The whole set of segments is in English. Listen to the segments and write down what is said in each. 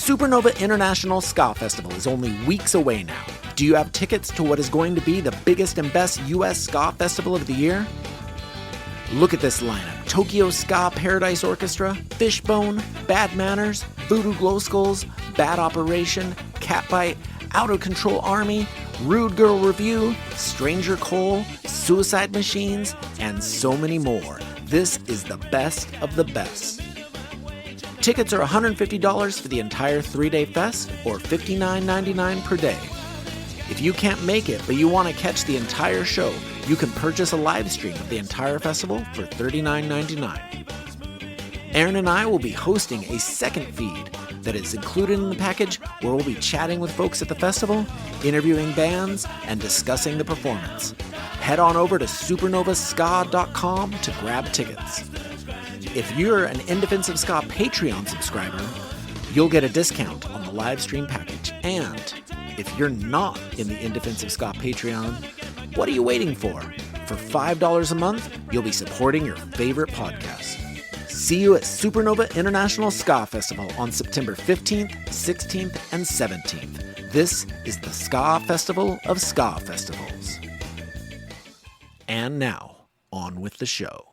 Supernova International Ska Festival is only weeks away now. Do you have tickets to what is going to be the biggest and best U.S. ska festival of the year? Look at this lineup. Tokyo Ska Paradise Orchestra, Fishbone, Bad Manners, Voodoo Glow Skulls, Bad Operation, Catbite, Out of Control Army, Rude Girl Review, Stranger Cole, Suicide Machines, and so many more. This is the best of the best. Tickets are $150 for the entire 3-day fest or $59.99 per day. If you can't make it, but you want to catch the entire show, you can purchase a live stream of the entire festival for $39.99. Aaron and I will be hosting a second feed that is included in the package where we'll be chatting with folks at the festival, interviewing bands, and discussing the performance. Head on over to supernovaska.com to grab tickets. If you're an In Defense of Ska Patreon subscriber, you'll get a discount on the live stream package. And if you're not in the In Defense of Ska Patreon, what are you waiting for? For $5 a month, you'll be supporting your favorite podcast. See you at Supernova International Ska Festival on September 15th, 16th, and 17th. This is the Ska Festival of Ska Festivals. And now, on with the show.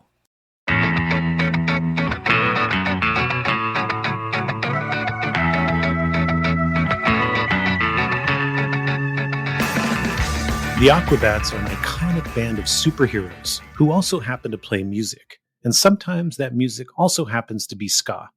The Aquabats are an iconic band of superheroes who also happen to play music, and sometimes that music also happens to be ska.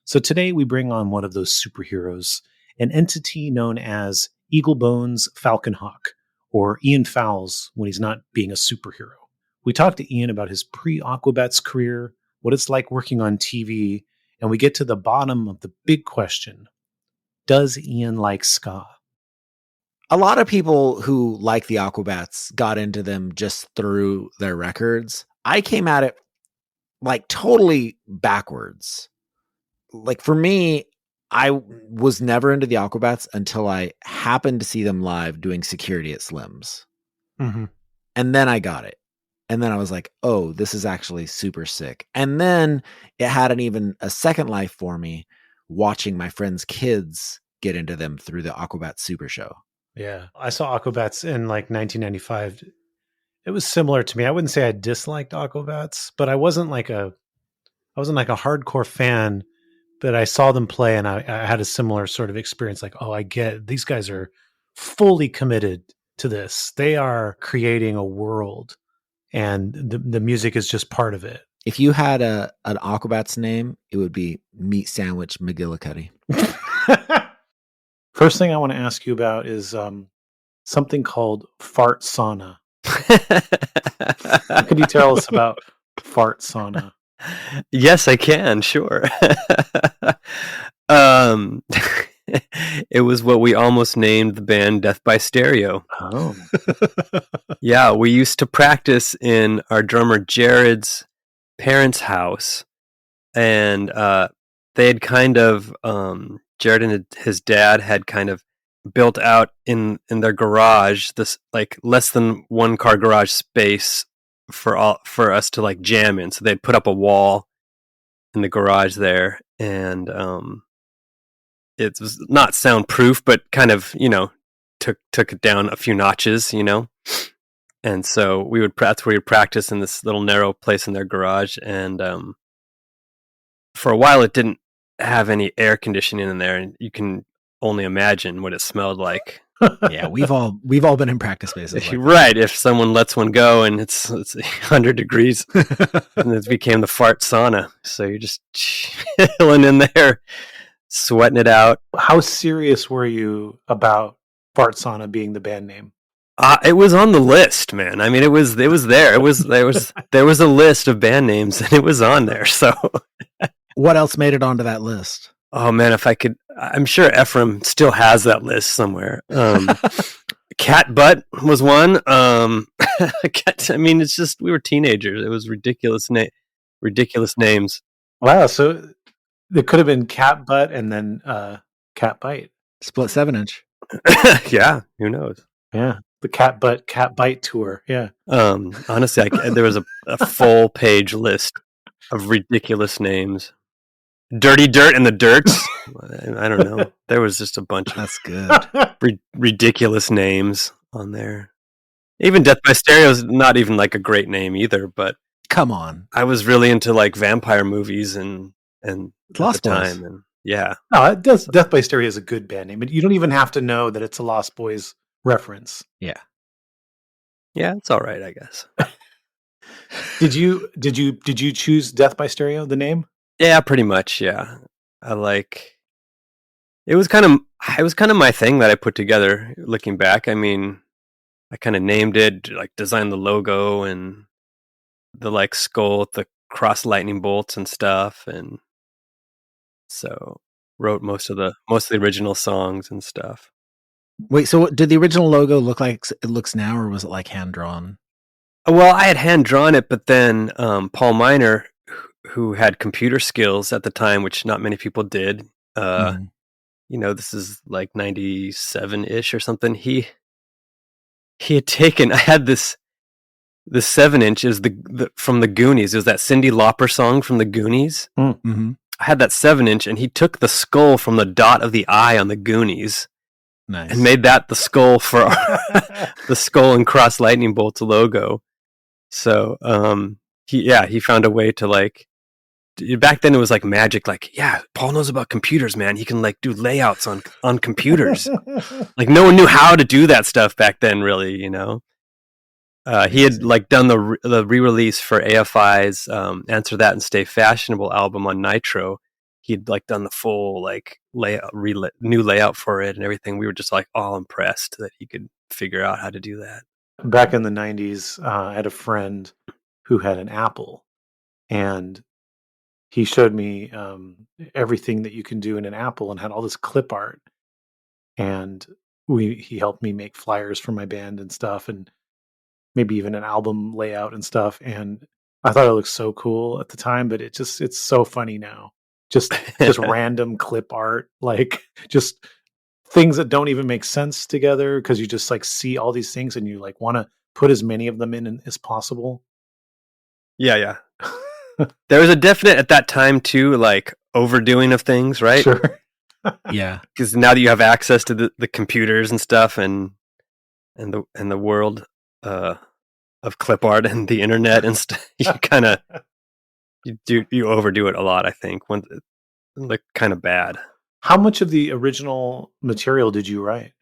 So today we bring on one of those superheroes, an entity known as EagleBones Falconhawk, or Ian Fowles when he's not being a superhero. We talk to Ian about his pre-Aquabats career, what it's like working on TV, and we get to the bottom of the big question. Does Ian like ska? A lot of people who like the Aquabats got into them just through their records. I came at it like totally backwards. Like for me, I was never into the Aquabats until I happened to see them live doing security at Slim's. Mm-hmm. And then I got it. And then I was like, oh, this is actually super sick. And then it had a second life for me watching my friends' kids get into them through the Aquabat Super Show. Yeah, I saw Aquabats in like 1995. It was similar to me. I wouldn't say I disliked Aquabats, but I wasn't like a hardcore fan. But I saw them play, and I had a similar sort of experience. Like, oh, I get these guys are fully committed to this. They are creating a world, and the music is just part of it. If you had an Aquabats name, it would be Meat Sandwich McGillicuddy. First thing I want to ask you about is something called fart sauna. What can you tell us about fart sauna? Yes, I can. Sure. It was what we almost named the band Death by Stereo. Oh. Yeah, we used to practice in our drummer Jared's parents' house, and they had kind of Jared and his dad had kind of built out in their garage this like less than 1 car garage space for us to like jam in. So they'd put up a wall in the garage there, and it was not soundproof, but kind of, took it down a few notches, And so that's where we would practice, in this little narrow place in their garage. And for a while it didn't have any air conditioning in there, and you can only imagine what it smelled like. Yeah, we've all been in practice spaces. Like Right. If someone lets one go and it's 100 degrees, and it became the fart sauna. So you're just chilling in there, sweating it out. How serious were you about fart sauna being the band name? It was on the list, man. I mean, it was there. There was a list of band names, and it was on there. So what else made it onto that list? Oh man, if I could, I'm sure Ephraim still has that list somewhere. Cat Butt was one. I mean, it's just, we were teenagers. It was ridiculous names. Wow. So there could have been Cat Butt and then Cat Bite. Split 7-inch. Yeah. Who knows? Yeah. The Cat Butt, Cat Bite tour. Yeah. Honestly, there was a full page list of ridiculous names. Dirty Dirt and the Dirts. I don't know. There was just a bunch of That's good. ridiculous names on there. Even Death by Stereo is not even like a great name either, but Come on. I was really into like vampire movies and at Lost the Boys. time, and yeah. No, it does. Death by Stereo is a good band name. You don't even have to know that it's a Lost Boys reference. Yeah. Yeah, it's all right, I guess. Did you choose Death by Stereo, the name? Yeah, pretty much. Yeah, it was kind of my thing that I put together. Looking back, I mean, I kind of named it, like designed the logo and the like skull with the cross lightning bolts and stuff, and so wrote most of the original songs and stuff. Wait, so did the original logo look like it looks now, or was it like hand drawn? Well, I had hand drawn it, but then Paul Miner, who had computer skills at the time, which not many people did, this is like 97-ish or something. He had taken. I had this 7-inch is the from the Goonies. It was that Cyndi Lauper song from the Goonies. Mm-hmm. I had that 7-inch, and he took the skull from the dot of the eye on the Goonies. Nice. And made that the skull for the skull and cross lightning bolts logo. So he found a way to like, back then it was like magic. Like, yeah, Paul knows about computers, man. He can like do layouts on computers. Like no one knew how to do that stuff back then, really. He had like done the re-release for AFI's Answer That and Stay Fashionable album on Nitro. He'd like done the full like layout, new layout for it and everything. We were just like all impressed that he could figure out how to do that. Back in the 90s, I had a friend who had an Apple, and he showed me everything that you can do in an Apple and had all this clip art. And he helped me make flyers for my band and stuff, and maybe even an album layout and stuff. And I thought it looked so cool at the time, but it's so funny now. Just random clip art, like just things that don't even make sense together, because you just like see all these things and you like want to put as many of them in as possible. Yeah. There was a definite at that time too, like overdoing of things, right? Sure. Yeah. Because now that you have access to the computers and stuff and the world of clip art and the internet and stuff, you kind of you overdo it a lot, I think. When like kind of bad. How much of the original material did you write?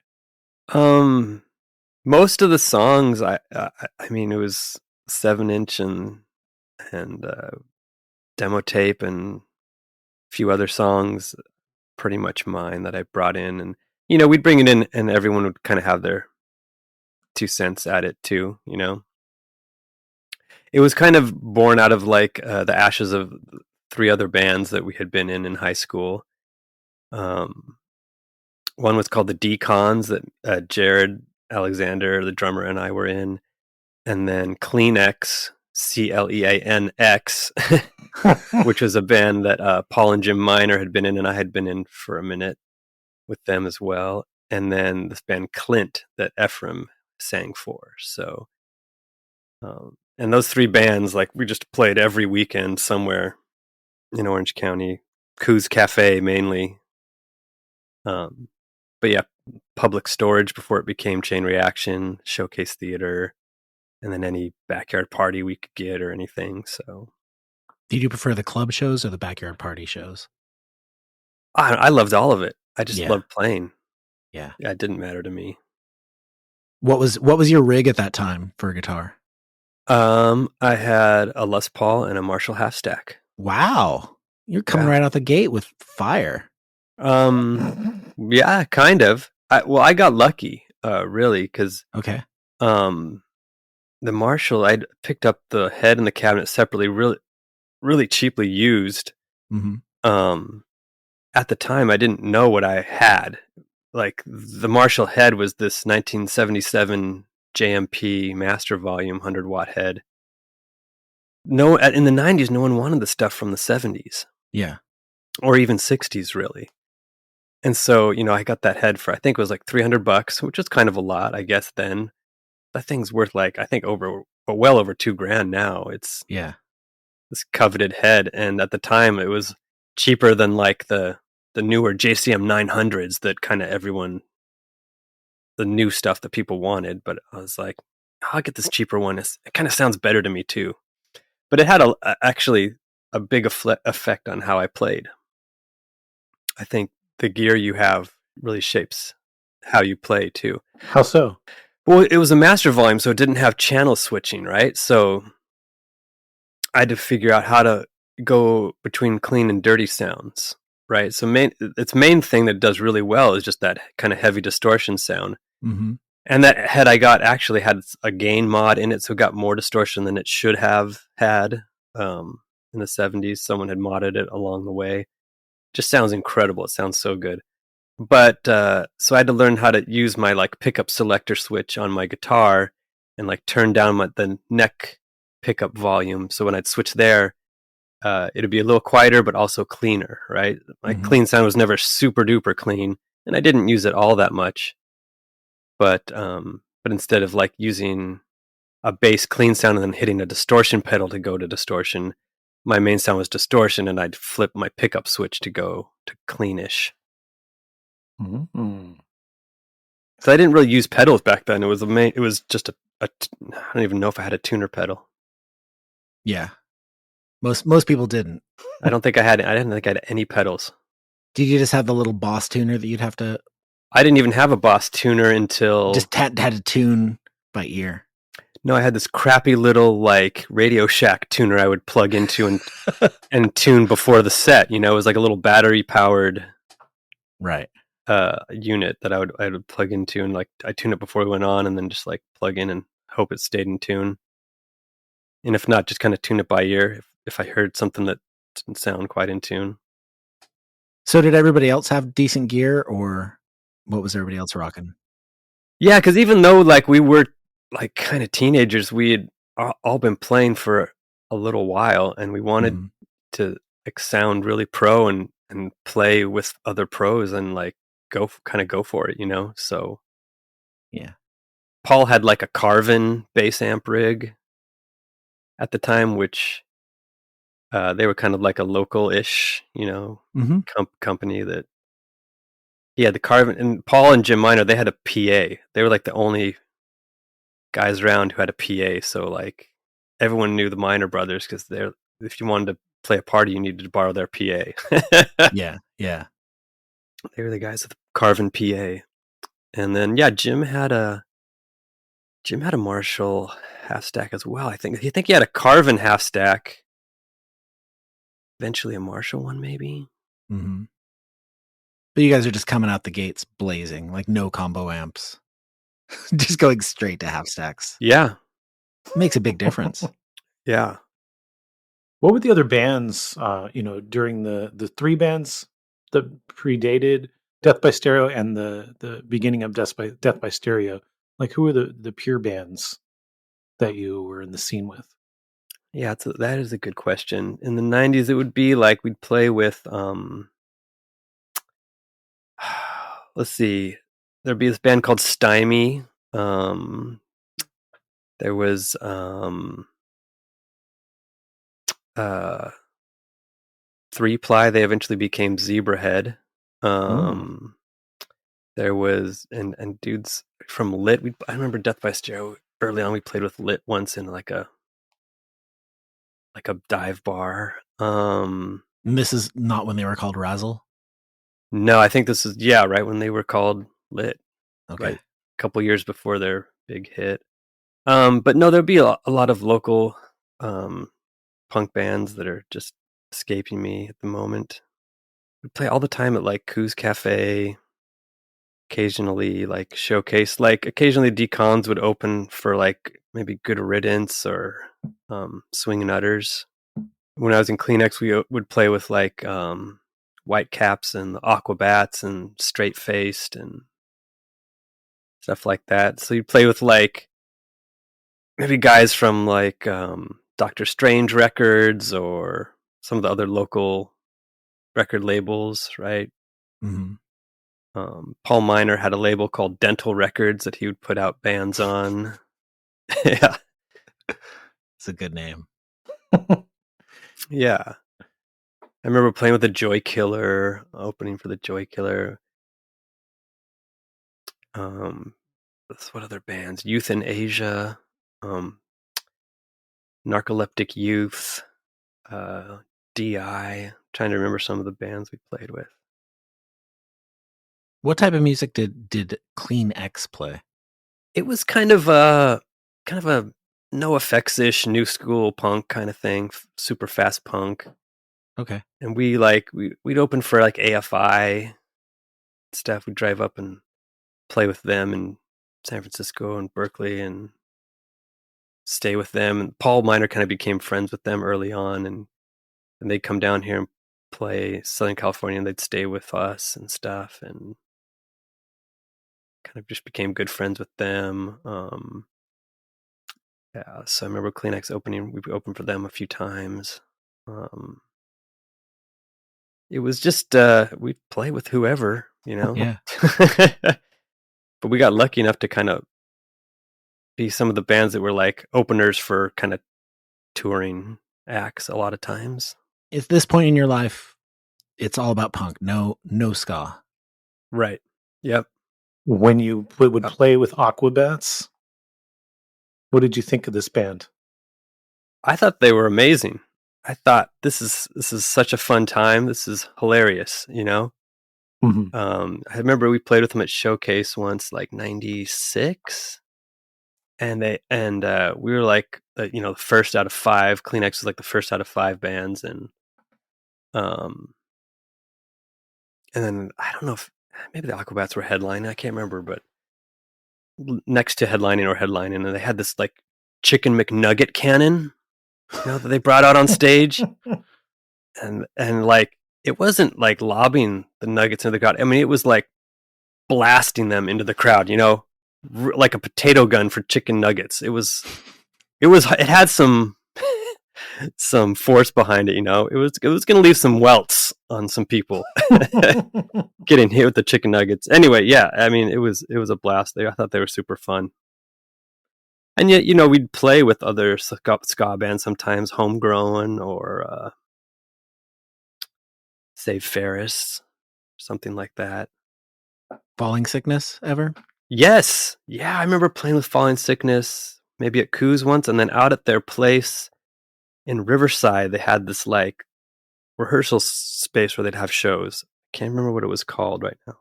Most of the songs, I mean, it was 7-inch and demo tape and a few other songs, pretty much mine that I brought in, and we'd bring it in, and everyone would kind of have their 2 cents at it too. It was kind of born out of like the ashes of 3 other bands that we had been in high school. One was called the Decons that Jared Alexander, the drummer, and I were in, and then Kleenex, Cleanx, which was a band that Paul and Jim Miner had been in, and I had been in for a minute with them as well. And then this band Clint that Ephraim sang for. So, and those 3 bands, like we just played every weekend somewhere in Orange County, Coos Cafe mainly. But yeah, Public Storage before it became Chain Reaction, Showcase Theater, and then any backyard party we could get or anything. So, did you prefer the club shows or the backyard party shows? I loved all of it. I just loved playing. Yeah, it didn't matter to me. What was your rig at that time for a guitar? I had a Les Paul and a Marshall half stack. Wow, you're coming right out the gate with fire. Yeah, kind of. I got lucky, really, because okay. The Marshall, I'd picked up the head and the cabinet separately, really, really cheaply used. Mm-hmm. At the time, I didn't know what I had. Like the Marshall head was this 1977 JMP Master Volume 100-watt head. No, in the 90s, no one wanted the stuff from the 70s. Yeah, or even 60s, really. And so, I got that head for, I think it was like $300, which is kind of a lot, I guess. Then that thing's worth like, I think well over $2,000 now. It's this coveted head. And at the time it was cheaper than like the newer JCM 900s that kind of the new stuff that people wanted. But I was like, I'll get this cheaper one. It kind of sounds better to me too. But it had actually a big effect on how I played. I think the gear you have really shapes how you play too. How so? Well, it was a master volume, so it didn't have channel switching, right? So I had to figure out how to go between clean and dirty sounds, right? So its main thing that it does really well is just that kind of heavy distortion sound. Mm-hmm. And that head I got actually had a gain mod in it, so it got more distortion than it should have had in the 70s. Someone had modded it along the way. Just sounds incredible. It sounds so good. But so I had to learn how to use my like pickup selector switch on my guitar and like turn down the neck pickup volume. So when I'd switch there, it'd be a little quieter, but also cleaner, right? My clean sound was never super duper clean, and I didn't use it all that much. But instead of like using a bass clean sound and then hitting a distortion pedal to go to distortion, my main sound was distortion, and I'd flip my pickup switch to go to cleanish. Mm-hmm. So I didn't really use pedals back then. It was just I don't even know if I had a tuner pedal. Yeah. Most people didn't. I didn't think I had any pedals. Did you just have the little Boss tuner that you'd have to? I didn't even have a Boss tuner until just had to tune by ear. No, I had this crappy little like Radio Shack tuner I would plug into and tune before the set. You know, it was like a little battery powered right unit that I would plug into, and like I tune it before we went on, and then just like plug in and hope it stayed in tune. And if not, just kind of tune it by ear if I heard something that didn't sound quite in tune. So did everybody else have decent gear, or what was everybody else rocking? Yeah, because even though like we were like kind of teenagers, we had all been playing for a little while, and we wanted to like sound really pro and play with other pros and like go for it, you know? So yeah. Paul had like a Carvin bass amp rig at the time, which they were kind of like a local-ish, you know, company that he had the Carvin. And Paul and Jim Miner, they had a PA. They were like the only guys around who had a PA. So like everyone knew the Miner brothers because if you wanted to play a party, you needed to borrow their PA. Yeah. They were the guys with the Carvin PA. And then Jim had a Marshall half stack as well. I think he had a Carvin half stack. Eventually a Marshall one, maybe. Mm-hmm. But you guys are just coming out the gates blazing, like no combo amps, just going straight to half stacks. Yeah, makes a big difference. Yeah. What were the other bands? During the three bands that predated Death by Stereo and the beginning of Death by Stereo. Like, who were the peer bands that you were in the scene with? Yeah, that is a good question. In the 90s, it would be like we'd play with, let's see, there'd be this band called Stymie. There was 3-Ply. They eventually became Zebrahead. There was and dudes from Lit. I remember Death by Stereo early on. We played with Lit once in like a dive bar. This is not when they were called Razzle? No, I think this is right when they were called Lit. Okay. Right, a couple years before their big hit. But no, there'd be a lot of local punk bands that are just escaping me at the moment. We play all the time at like Coos Cafe. Occasionally like Showcase, like occasionally Decons would open for like maybe Good Riddance or Swingin' Utters. When I was in Kleenex, we would play with like White Caps and the Aquabats and Straight Faced and stuff like that. So you'd play with like maybe guys from like Dr. Strange Records or some of the other local record labels, right? Mm-hmm. Paul Miner had a label called Dental Records that he would put out bands on. Yeah. It's a good name. Yeah. I remember playing with the Joy Killer, opening for the Joy Killer. What other bands? Youth in Asia, Narcoleptic Youth, DI. Trying to remember some of the bands we played with. What type of music did Clean X play? It was kind of a no effects-ish new school punk kind of thing, super fast punk. Okay. And we'd open for like AFI stuff. We'd drive up and play with them in San Francisco and Berkeley and stay with them. And Paul Miner kind of became friends with them early on, and they'd come down here and play Southern California, and they'd stay with us and stuff, and kind of just became good friends with them. Yeah, so I remember Kleenex opening. We opened for them a few times. It was just we'd play with whoever, you know. Yeah. But we got lucky enough to kind of be some of the bands that were like openers for kind of touring acts a lot of times. At this point in your life, it's all about punk. No ska. Right. Yep. When you would play with Aquabats, what did you think of this band? I thought they were amazing. I thought this is such a fun time. This is hilarious, you know. Mm-hmm. I remember we played with them at Showcase once, like '96, and we were like, the first out of 5. Kleenex was like the first out of 5 bands, and then I don't know if maybe the Aquabats were headlining. I can't remember, but next to headlining or headlining, and they had this like chicken McNugget cannon, that they brought out on stage, and like it wasn't like lobbing the nuggets into the crowd. I mean, it was like blasting them into the crowd, like a potato gun for chicken nuggets. It had some force behind it, It was going to leave some welts on some people getting hit with the chicken nuggets. Anyway, yeah, I mean, it was a blast. I thought they were super fun. And yet, we'd play with other ska bands sometimes, Homegrown or Save Ferris, something like that. Falling Sickness ever? Yes. Yeah, I remember playing with Falling Sickness, maybe at Coos once, and then out at their place in Riverside, they had this like rehearsal space where they'd have shows. Can't remember what it was called right now.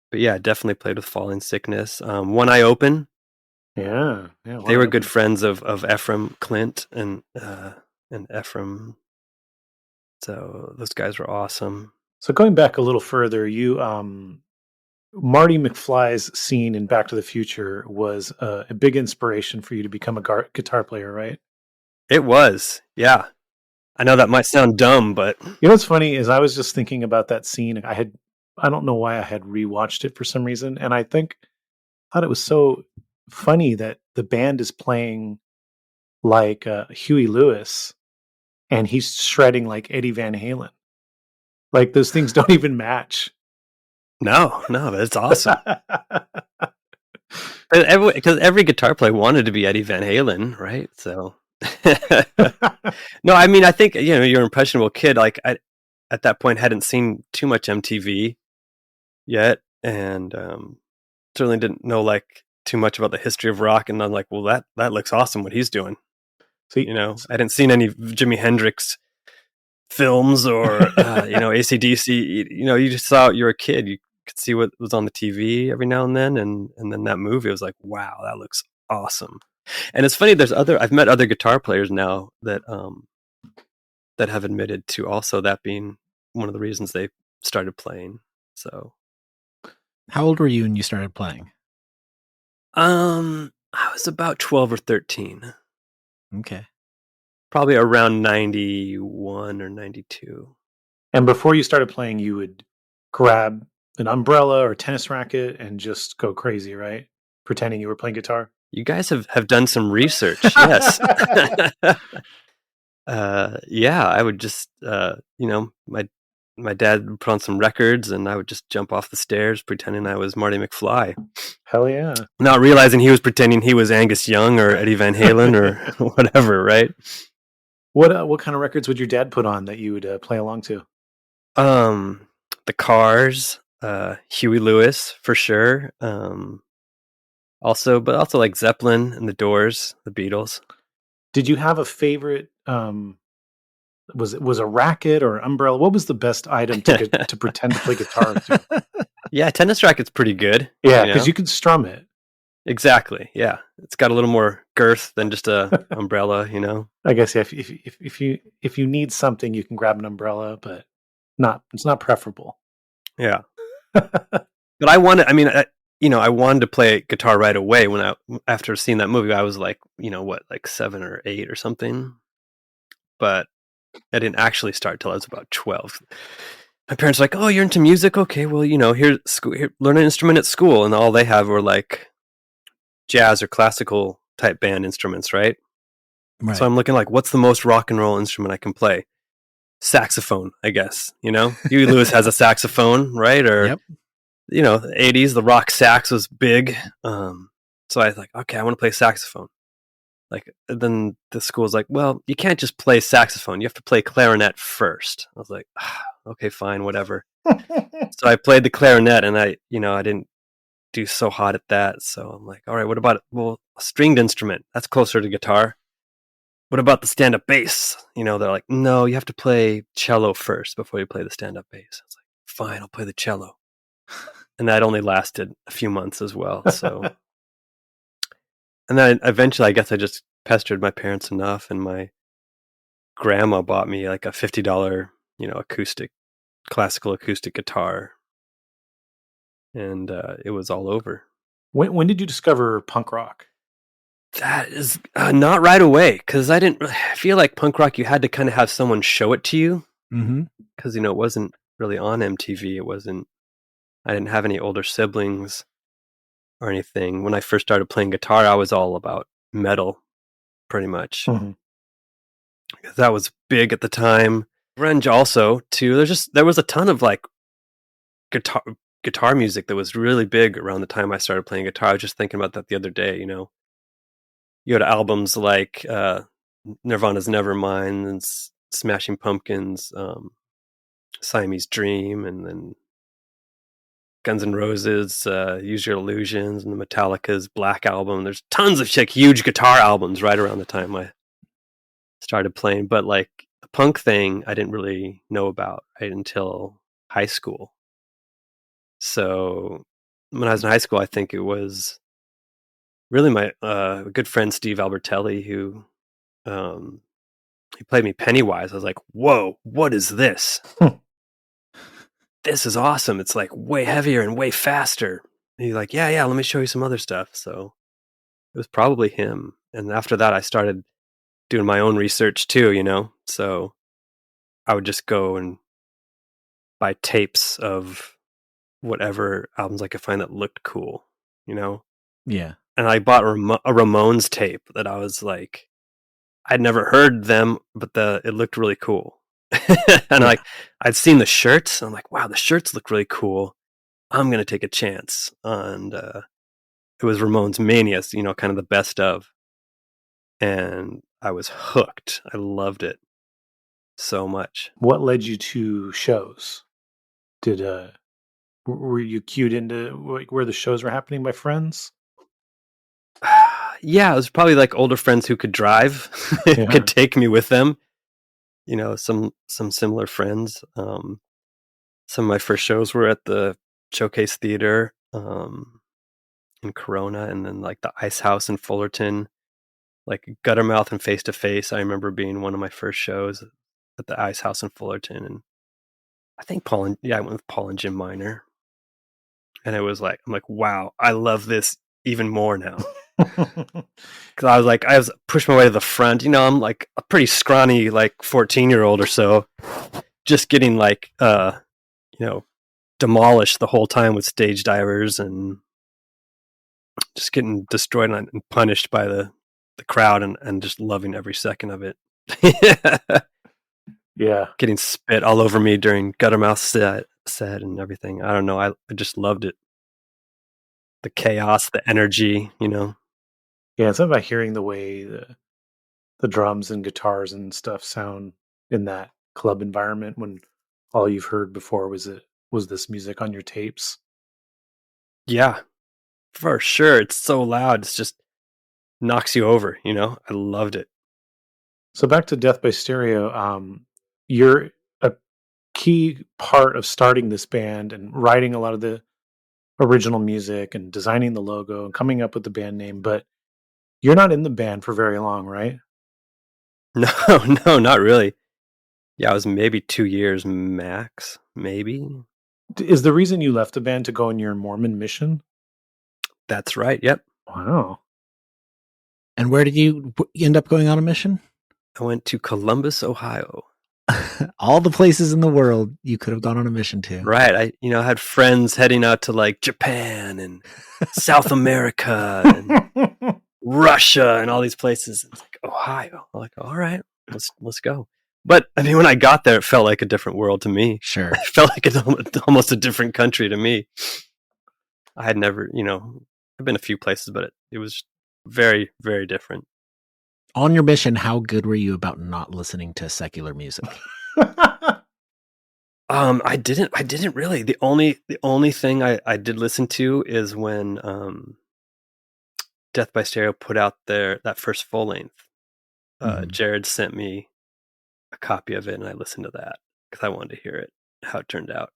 But yeah, definitely played with Falling Sickness. One Eye Open. Yeah. They were good friends of Ephraim Clint and Ephraim. So those guys were awesome. So going back a little further, you Marty McFly's scene in Back to the Future was a big inspiration for you to become a guitar player, right? It was, yeah. I know that might sound dumb, but what's funny is I was just thinking about that scene. I don't know why I had rewatched it for some reason, and I thought it was so funny that the band is playing like Huey Lewis, and he's shredding like Eddie Van Halen. Like those things don't even match. No, that's awesome. Because every guitar player wanted to be Eddie Van Halen, right? So, no, I mean, I think you're an impressionable kid. Like I, at that point, hadn't seen too much MTV yet, and certainly didn't know like too much about the history of rock. And I'm like, well, that looks awesome what he's doing. So I hadn't seen any Jimi Hendrix films or AC/DC. You just saw, you're a kid, you could see what was on the TV every now and then, and then that movie was like, wow, that looks awesome. And it's funny, I've met other guitar players now that have admitted to also that being one of the reasons they started playing. So how old were you when you started playing? I was about 12 or 13. Okay. Probably around 91 or 92. And before you started playing, you would grab an umbrella or a tennis racket and just go crazy, right? Pretending you were playing guitar. You guys have done some research, yes. Yeah, I would just, my dad would put on some records, and I would just jump off the stairs pretending I was Marty McFly. Hell yeah. Not realizing he was pretending he was Angus Young or Eddie Van Halen or whatever, right? What kind of records would your dad put on that you would play along to? The Cars, Huey Lewis for sure. Also like Zeppelin and the Doors, the Beatles. Did you have a favorite? Was a racket or an umbrella? What was the best item to pretend to play guitar to? Yeah, tennis racket's pretty good. Yeah, because you can strum it. Exactly. Yeah, it's got a little more girth than just a umbrella. I guess yeah, if you need something, you can grab an umbrella, but it's not preferable. Yeah. But I wanted. I mean, I wanted to play guitar right away after seeing that movie. I was like, like 7 or 8 or something. But I didn't actually start till I was about 12. My parents were like, "Oh, you're into music? Okay, well, here, learn an instrument at school," and all they have were like jazz or classical type band instruments, right? So I'm looking like, what's the most rock and roll instrument I can play? Saxophone, I guess. Huey Lewis has a saxophone, right? Or Yep. the 80s, the rock sax was big. So I was like, okay, I want to play saxophone. Like, then the school's like, well, you can't just play saxophone. You have to play clarinet first. I was like, okay, fine, whatever. So I played the clarinet, and I didn't do so hot at that. So I'm like, all right, what about a stringed instrument? That's closer to guitar. What about the stand-up bass? They're like, no, you have to play cello first before you play the stand-up bass. I was like, fine, I'll play the cello. And that only lasted a few months as well. So, and then eventually, I guess I just pestered my parents enough, and my grandma bought me like a $50, classical acoustic guitar, and it was all over. When did you discover punk rock? That is not right away, because I didn't feel like punk rock. You had to kind of have someone show it to you, because it wasn't really on MTV. It wasn't. I didn't have any older siblings or anything. When I first started playing guitar, I was all about metal, pretty much. That was big at the time. Grunge also too. There was a ton of like guitar music that was really big around the time I started playing guitar. I was just thinking about that the other day. You had albums like Nirvana's Nevermind and Smashing Pumpkins, Siamese Dream, and then Guns N' Roses, Use Your Illusions, and the Metallica's Black Album. There's tons of huge guitar albums right around the time I started playing. But like the punk thing, I didn't really know about right until high school. So when I was in high school, I think it was really my good friend Steve Albertelli who he played me Pennywise. I was like, whoa, what is this? This is awesome. It's like way heavier and way faster. And he's like, yeah, let me show you some other stuff. So it was probably him. And after that, I started doing my own research too, So I would just go and buy tapes of whatever albums I could find that looked cool, Yeah. And I bought a Ramones tape that I was like, I'd never heard them, but it looked really cool. And I'd seen the shirts. I'm like, wow, the shirts look really cool. I'm going to take a chance. And it was Ramones Mania, kind of the best of. And I was hooked. I loved it so much. What led you to shows? Were you cued into where the shows were happening by friends? Yeah, it was probably like older friends who could drive, could take me with them. Some similar friends. Some of my first shows were at the Showcase Theater in Corona, and then like the Ice House in Fullerton, like Guttermouth and Face to Face. I remember being one of my first shows at the Ice House in Fullerton, and I think I went with Paul and Jim Miner, and it was like, I'm like, wow, I love this even more now. Because I was pushed my way to the front. I'm like a pretty scrawny, like 14-year-old or so, just getting like, demolished the whole time with stage divers and just getting destroyed and punished by the crowd and just loving every second of it. Yeah. Getting spit all over me during Guttermouth set and everything. I don't know. I just loved it. The chaos, the energy, Yeah, it's something about hearing the way the drums and guitars and stuff sound in that club environment when all you've heard before was this music on your tapes? Yeah, for sure. It's so loud. It's just knocks you over, I loved it. So back to Death by Stereo, you're a key part of starting this band and writing a lot of the original music and designing the logo and coming up with the band name, but you're not in the band for very long, right? No, no, not really. Yeah, it was maybe 2 years max, maybe. Is the reason you left the band to go on your Mormon mission? That's right. Yep. Wow. And where did you end up going on a mission? I went to Columbus, Ohio. All the places in the world you could have gone on a mission to. Right. I had friends heading out to like Japan and South America and Russia and all these places. It's like Ohio. I'm like, all right, let's go. But I mean, when I got there, it felt like a different world to me. Sure. It felt like it's almost a different country to me. I had never, I've been a few places, but it was very, very different. On your mission, how good were you about not listening to secular music? I didn't really. The only thing I did listen to is when Death by Stereo put out that first full length. Jared sent me a copy of it, and I listened to that because I wanted to hear it, how it turned out.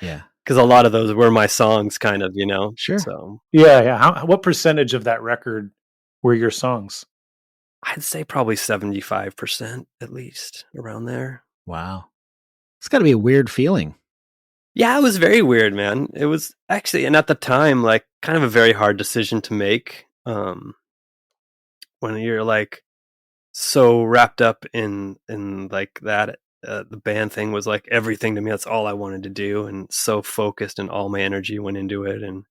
Yeah. Because a lot of those were my songs, kind of, Sure. So yeah. What percentage of that record were your songs? I'd say probably 75% at least, around there. Wow. It's got to be a weird feeling. Yeah, it was very weird, man. It was actually, and at the time, like, kind of a very hard decision to make. When you're like so wrapped up in like that, the band thing was like everything to me. That's all I wanted to do, and so focused, and all my energy went into it, and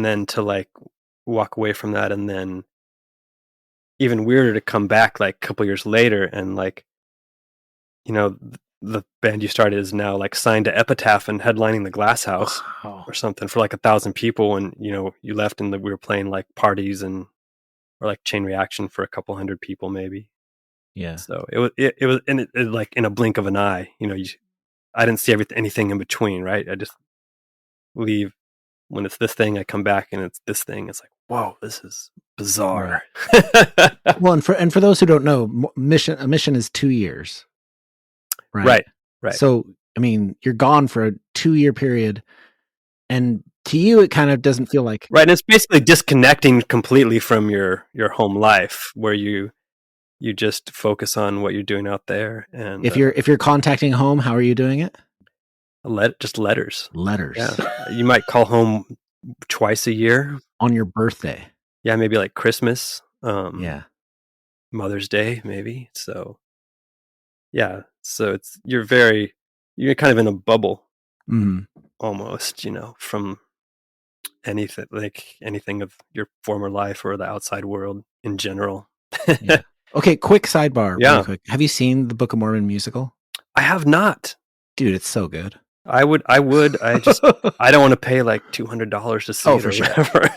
then to like walk away from that, and then even weirder to come back like a couple years later and like, the band you started is now like signed to Epitaph and headlining the Glass House or something for like 1,000 people. And, you left and we were playing like parties or like Chain Reaction for a couple hundred people, maybe. Yeah. So it was like in a blink of an eye, I didn't see anything in between. Right. I just leave when it's this thing, I come back and it's this thing. It's like, whoa, this is bizarre. Right. Well, and for those who don't know, a mission is 2 years. Right. So, I mean, you're gone for a 2-year period, and to you, it kind of doesn't feel like right. And it's basically disconnecting completely from your home life, where you just focus on what you're doing out there. And if you're contacting home, how are you doing it? Just letters. Yeah. You might call home twice a year on your birthday. Yeah, maybe like Christmas. Yeah. Mother's Day, maybe. So yeah, so you're kind of in a bubble, almost, from anything of your former life or the outside world in general. Yeah. Okay, quick sidebar. Yeah. Really quick. Have you seen the Book of Mormon musical? I have not. Dude, it's so good. I would. I just. I don't want to pay like $200 to see it for or sure. whatever.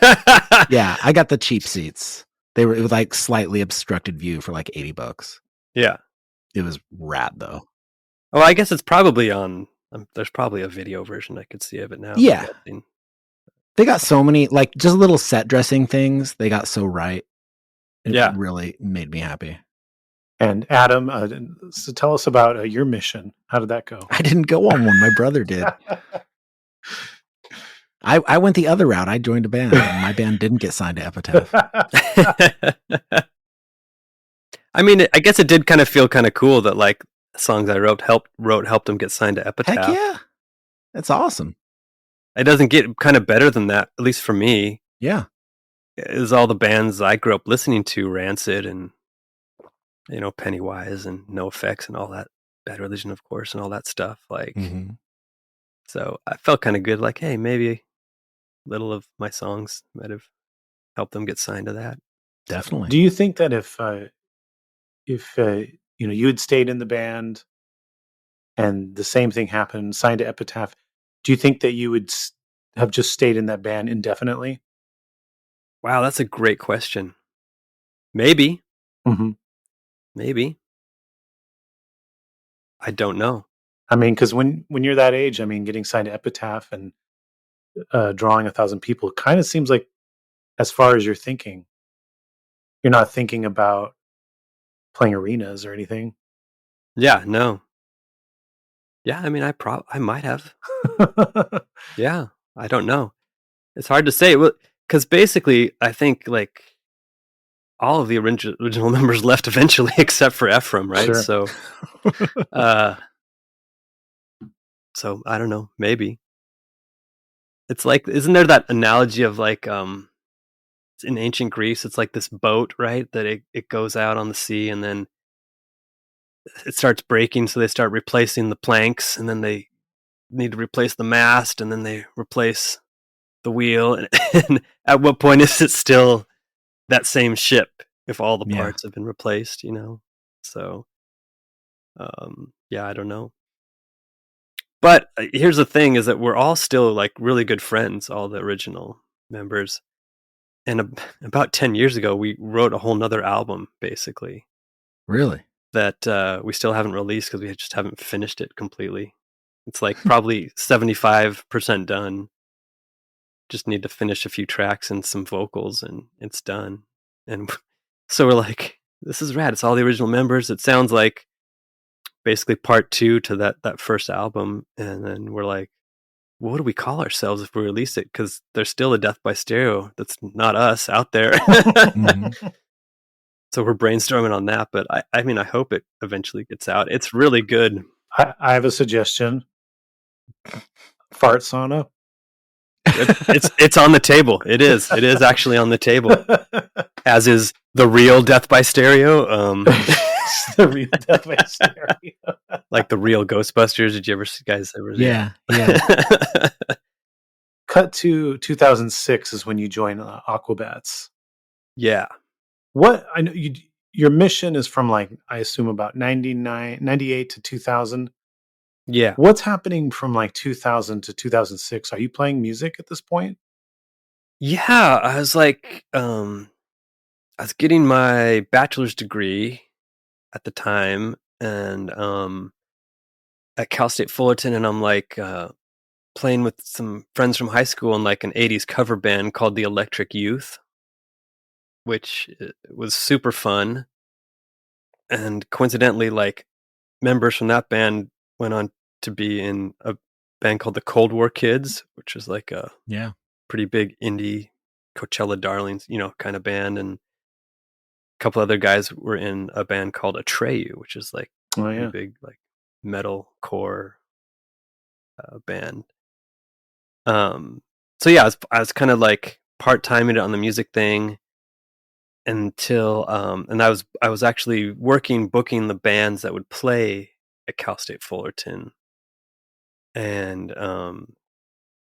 Yeah, I got the cheap seats. It was like slightly obstructed view for like $80. Yeah, it was rad though. Oh, I guess it's probably on. There's probably a video version I could see of it now. Yeah, they got so many like just little set dressing things. They got so right. It really made me happy. And Adam, so tell us about your mission. How did that go? I didn't go on one. My brother did. I went the other route. I joined a band. And my band didn't get signed to Epitaph. I mean, I guess it did kind of feel kind of cool that like songs I wrote helped them get signed to Epitaph. Heck yeah, that's awesome. It doesn't get kind of better than that, at least for me. Yeah, is all the bands I grew up listening to, Rancid and Pennywise and NoFX and all that, Bad Religion, of course, and all that stuff. Like, so I felt kind of good. Like, hey, maybe a little of my songs might have helped them get signed to that. Definitely. Do you think that if you had stayed in the band and the same thing happened, signed to Epitaph, do you think that you would have just stayed in that band indefinitely? Wow, that's a great question. Maybe. Mm-hmm. Maybe. I don't know. I mean, because when you're that age, I mean, getting signed to Epitaph and drawing 1,000 people kind of seems like, as far as you're thinking, you're not thinking about playing arenas or anything. Yeah, no. Yeah, I mean, I might have. Yeah, I don't know. It's hard to say. Well, because basically, I think like all of the original members left eventually, except for Ephraim, right? Sure. So I don't know. Maybe it's like, isn't there that analogy of like in ancient Greece, it's like this boat, right? That it goes out on the sea and then it starts breaking, so they start replacing the planks, and then they need to replace the mast, and then they replace the wheel. And at what point is it still that same ship if all the parts have been replaced? So yeah, I don't know. But here's the thing: is that we're all still like really good friends, all the original members. And about 10 years ago, we wrote a whole nother album, basically. Really? That we still haven't released because we just haven't finished it completely. It's like probably 75% done. Just need to finish a few tracks and some vocals, and it's done. And so we're like, this is rad. It's all the original members. It sounds like basically part 2 to that first album. And then we're like, what do we call ourselves if we release it? Because there's still a Death by Stereo that's not us out there. Mm-hmm. So we're brainstorming on that, but I mean, I hope it eventually gets out. It's really good. I have a suggestion. Fart sauna. It's on the table. It is actually on the table, as is the real Death by Stereo. The real Death by Stereo. Like the real Ghostbusters. Did you guys ever see? Yeah. Cut to 2006 is when you join Aquabats. Yeah. What I know, your mission is from like, I assume about 98 to 2000. Yeah. What's happening from like 2000 to 2006? Are you playing music at this point? Yeah, I was like, I was getting my bachelor's degree at the time, and at Cal State Fullerton, and I'm like playing with some friends from high school in like an 80s cover band called the Electric Youth, which was super fun. And coincidentally, like members from that band went on to be in a band called the Cold War Kids, which is like a pretty big indie Coachella darlings, kind of band. And a couple other guys were in a band called Atreyu, which is like a big like metal core band. So yeah, I was kind of like part-timing it on the music thing until and I was actually booking the bands that would play at Cal State Fullerton. And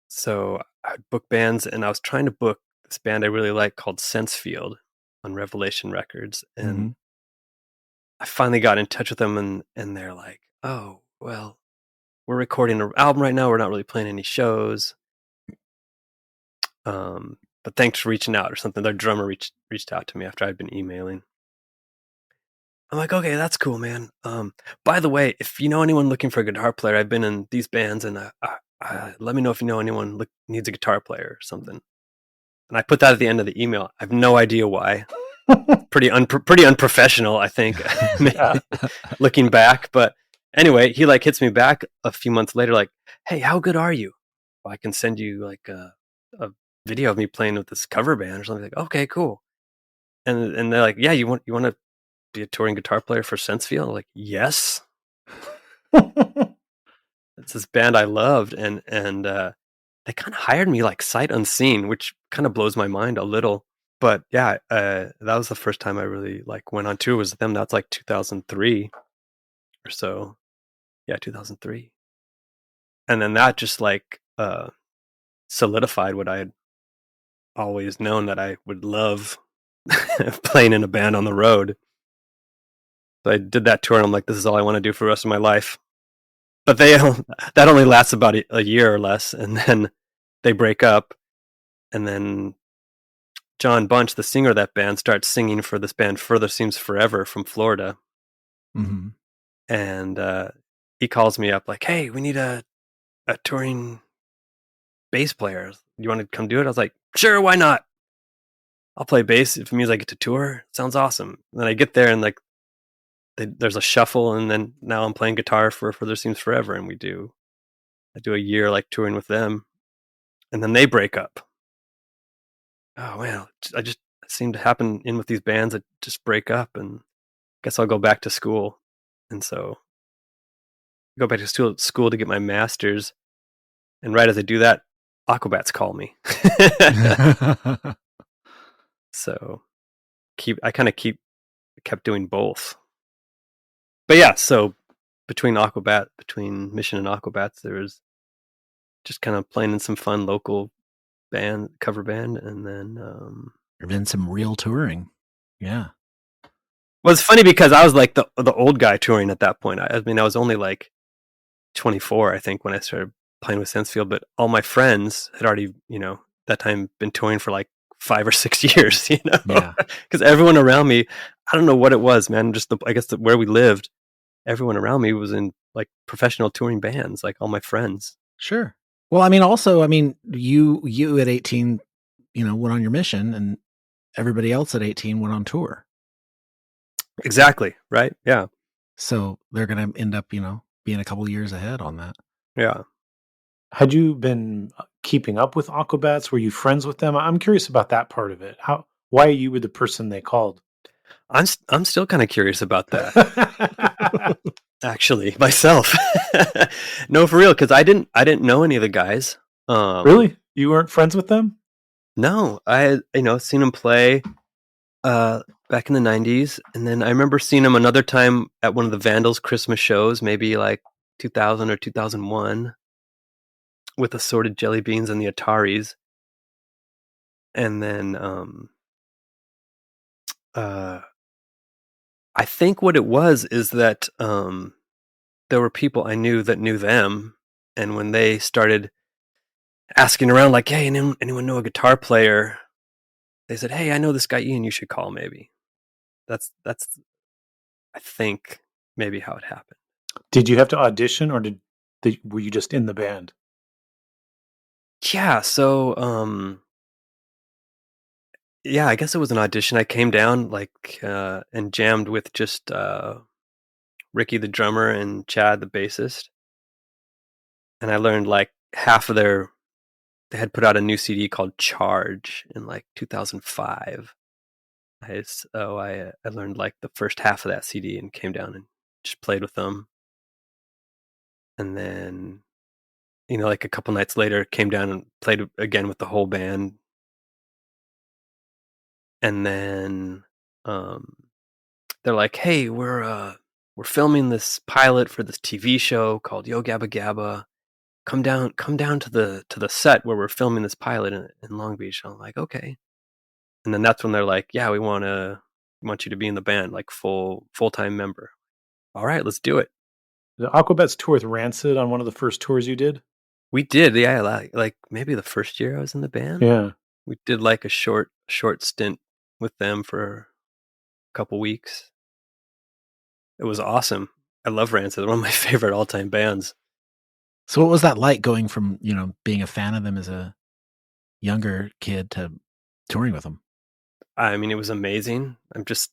so I'd book bands, and I was trying to book this band I really like called Sensefield on Revelation Records. And I finally got in touch with them, and they're like, oh, well, we're recording an album right now. We're not really playing any shows. But thanks for reaching out or something. Their drummer reached out to me after I'd been emailing. I'm like, okay, that's cool, man. By the way, if you know anyone looking for a guitar player, I've been in these bands, and let me know if you know anyone needs a guitar player or something. And I put that at the end of the email. I have no idea why. Pretty unprofessional, I think, looking back. But anyway, he like hits me back a few months later, like, hey, how good are you? Well, I can send you like a video of me playing with this cover band or something. Like, okay, cool. And they're like, yeah, you want to be a touring guitar player for Sensefield? I'm like, yes. It's this band I loved, and they kind of hired me like sight unseen, which kind of blows my mind a little. But yeah, that was the first time I really like went on tour was with them. That's like 2003 or so. Yeah, 2003. And then that just like solidified what I had always known that I would love, playing in a band on the road. So I did that tour, and I'm like, this is all I want to do for the rest of my life. But that only lasts about a year or less, and then they break up. And then John Bunch, the singer of that band, starts singing for this band Further Seems Forever from Florida. Mm-hmm. And he calls me up like, hey, we need a touring bass player. You want to come do it? I was like, sure, why not? I'll play bass. If it means I get to tour, sounds awesome. And then I get there and like there's a shuffle, and then now I'm playing guitar for Further Seems Forever, and I do a year like touring with them, and then they break up. Oh man, I just seem to happen in with these bands that just break up, and guess I'll go back to school. And so I go back to school to get my master's, and right as I do that, Aquabats call me. So kept doing both. But yeah, so between Mission and Aquabats, there was just kind of playing in some fun local cover band, and then There've been some real touring. Yeah. Well, it's funny because I was like the old guy touring at that point. I mean, I was only like 24, I think, when I started playing with Sensefield, but all my friends had already, that time been touring for like 5 or 6 years, Yeah. Because everyone around me, I don't know what it was, man. Just I guess where we lived, everyone around me was in like professional touring bands, like all my friends. Sure. Well, I mean, also, you at 18, went on your mission, and everybody else at 18 went on tour. Exactly. Right. Yeah. So they're going to end up, being a couple years ahead on that. Yeah. Had you been keeping up with Aquabats? Were you friends with them? I'm curious about that part of it. Why you were the person they called? I'm still kind of curious about that. Actually, myself. No, for real, because I didn't know any of the guys. Really? You weren't friends with them? No, I had seen them play back in the 90s, and then I remember seeing them another time at one of the Vandals Christmas shows, maybe like 2000 or 2001, with Assorted Jelly Beans and the Ataris. And then I think what it was is that there were people I knew that knew them, and when they started asking around like, hey, anyone know a guitar player? They said, hey, I know this guy Ian, you should call maybe. That's I think maybe how it happened. Did you have to audition, or were you just in the band? Yeah, so yeah, I guess it was an audition. I came down and jammed with just Ricky the drummer and Chad the bassist. And I learned like half of they had put out a new CD called Charge in like 2005. I learned like the first half of that CD and came down and just played with them. And then, like a couple nights later, came down and played again with the whole band. And then they're like, hey, we're filming this pilot for this TV show called Yo Gabba Gabba. Come down to the set where we're filming this pilot in Long Beach. I'm like, okay. And then that's when they're like, yeah, we want you to be in the band, like full-time member. All right, let's do it. The Aquabats tour with Rancid on one of the first tours you did? We did, yeah, like maybe the first year I was in the band. Yeah. We did like a short stint with them for a couple weeks. It was awesome. I love Rancid. They're one of my favorite all-time bands. So what was that like, going from, being a fan of them as a younger kid to touring with them? I mean, it was amazing. I'm just,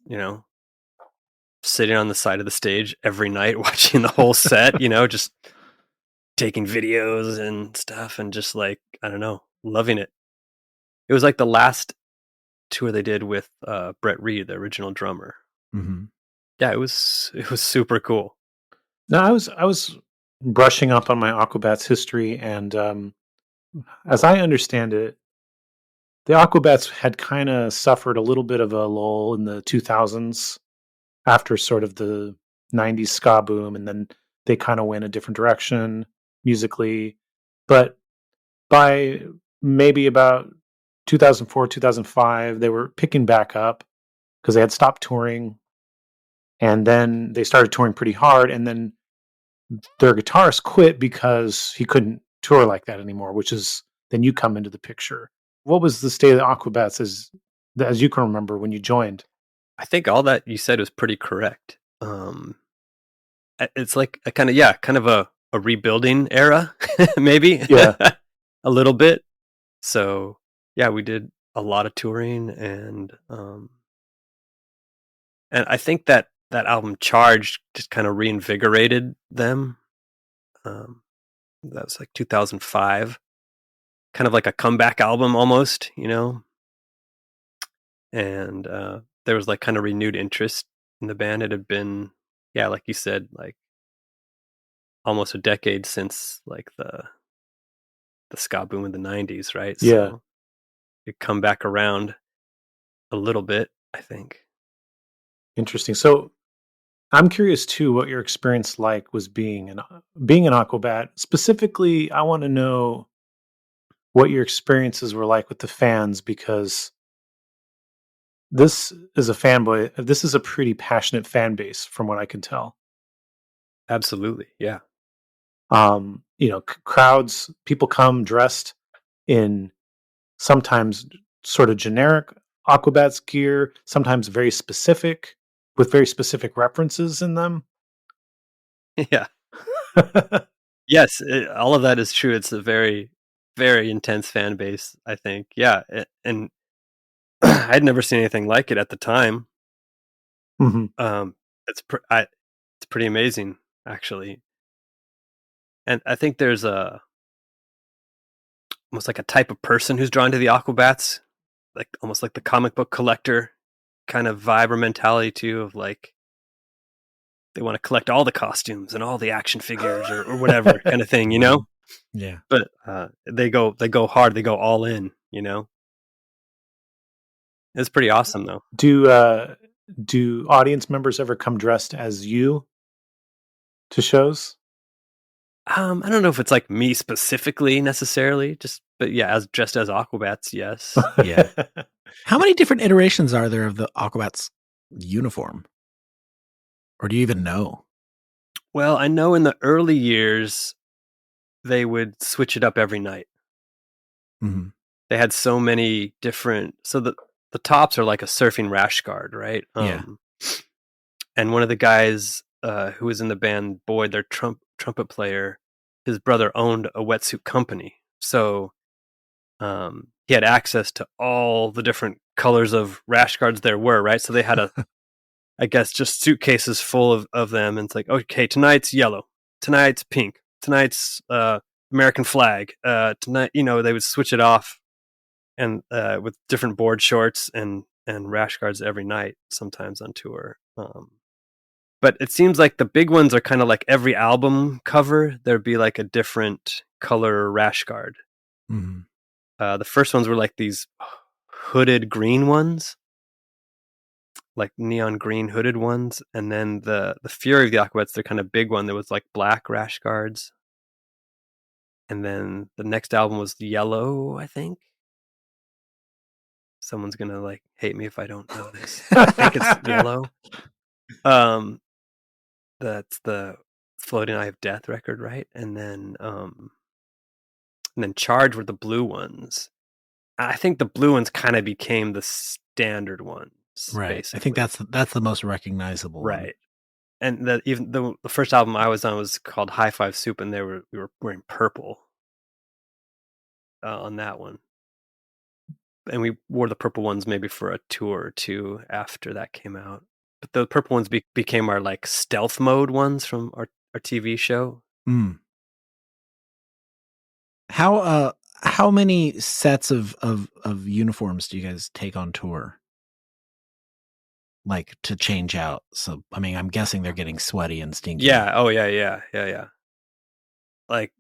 sitting on the side of the stage every night watching the whole set, just taking videos and stuff, and just like, I don't know, loving it. It was like the last tour they did with Brett Reed, the original drummer. Mm-hmm. Yeah, it was super cool. No, I was brushing up on my Aquabats history, and as I understand it, the Aquabats had kind of suffered a little bit of a lull in the 2000s after sort of the 90s ska boom, and then they kind of went a different direction musically. But by maybe about 2004, 2005, they were picking back up because they had stopped touring, and then they started touring pretty hard, and then their guitarist quit because he couldn't tour like that anymore, which is then you come into the picture. What was the state of the Aquabats as as you can remember when you joined? I think all that you said was pretty correct. It's like a kind of a rebuilding era, maybe. Yeah. A little bit. So yeah, we did a lot of touring, and I think that album Charged just kind of reinvigorated them. That was like 2005, kind of like a comeback album almost, you know. And there was like kind of renewed interest in the band. It had been, yeah, like you said, like almost a decade since like the ska boom in the 90s, right? Yeah. So it come back around a little bit, I think. Interesting. So I'm curious too what your experience like was being an Aquabat. Specifically, I want to know what your experiences were like with the fans, because this is a pretty passionate fan base from what I can tell. Absolutely. Yeah. Crowds, people come dressed in sometimes sort of generic Aquabats gear, sometimes very specific, with very specific references in them. Yeah. Yes, all of that is true. It's a very, very intense fan base, I think. Yeah, and I'd never seen anything like it at the time. Mm-hmm. It's pretty amazing, actually. And I think there's almost like a type of person who's drawn to the Aquabats, like almost like the comic book collector kind of vibe or mentality too, of like they want to collect all the costumes and all the action figures or whatever kind of thing, you know? Yeah. But they go hard, they go all in, you know? It's pretty awesome though. Do audience members ever come dressed as you to shows? I don't know if it's like me specifically necessarily, but yeah, as just as Aquabats, yes. Yeah. How many different iterations are there of the Aquabats uniform? Or do you even know? Well, I know in the early years they would switch it up every night. Mm-hmm. They had so many different. So the tops are like a surfing rash guard, right? Yeah. And one of the guys who was in the band, Boyd, their trumpet player, his brother owned a wetsuit company, so he had access to all the different colors of rash guards there were, right? So they had I guess, just suitcases full of them, and it's like, okay, tonight's yellow, tonight's pink, tonight's American flag. Tonight, they would switch it off, and with different board shorts and rash guards every night, sometimes on tour. But it seems like the big ones are kind of like every album cover, there'd be like a different color rash guard. Mm-hmm. The first ones were like these hooded green ones, like neon green hooded ones, and then the Fury of the Aquabats, they're kind of big one that was like black rash guards. And then the next album was yellow, I think. Someone's gonna like hate me if I don't know this. I think it's yellow. That's the Floating Eye of Death record, right? And then Charge were the blue ones. I think the blue ones kind of became the standard ones. Right. Basically. I think that's the most recognizable one. Right. And even the first album I was on was called High Five Soup, and we were wearing purple on that one. And we wore the purple ones maybe for a tour or two after that came out. But the purple ones became our like stealth mode ones from our TV show. Mm. How many sets of uniforms do you guys take on tour? Like to change out. So I mean, I'm guessing they're getting sweaty and stinky. Yeah. Oh yeah. Like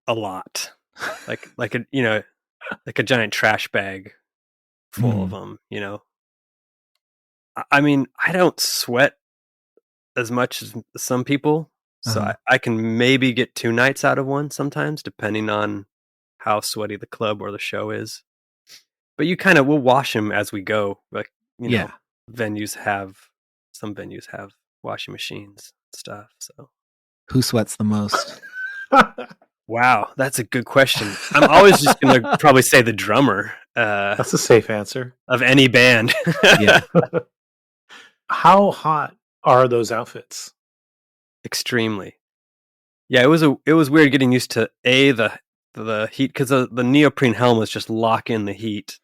a lot. like a like a giant trash bag full of them. I mean, I don't sweat as much as some people, so I can maybe get 2 nights out of one sometimes, depending on how sweaty the club or the show is. But we'll wash them as we go. Like, some venues have washing machines and stuff. So who sweats the most? Wow, that's a good question. I'm always just going to probably say the drummer That's a safe answer. of any band. Yeah. How hot are those outfits? Extremely. Yeah, it was weird getting used to the heat, because the neoprene helmets just lock in the heat,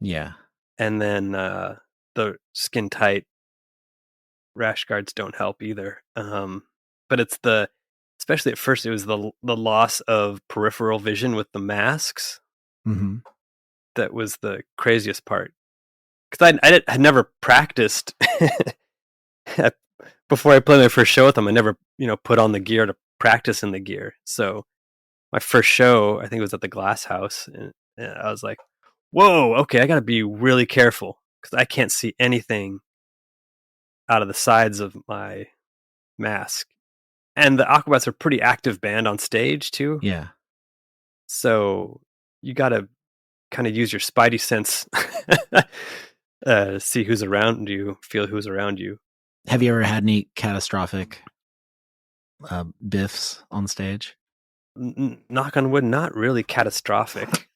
Yeah. and then the skin tight rash guards don't help either. But it's especially at first, it was the loss of peripheral vision with the masks Mm-hmm. that was the craziest part, because had never practiced before I played my first show with them. I never put on the gear to practice in the gear. So my first show, I think it was at the Glass House, and I was like, whoa, okay, I gotta be really careful because I can't see anything out of the sides of my mask. And the Aquabats are a pretty active band on stage too. Yeah. So you gotta kind of use your spidey sense, see who's around you, feel who's around you. Have you ever had any catastrophic biffs on stage? Knock on wood, not really catastrophic.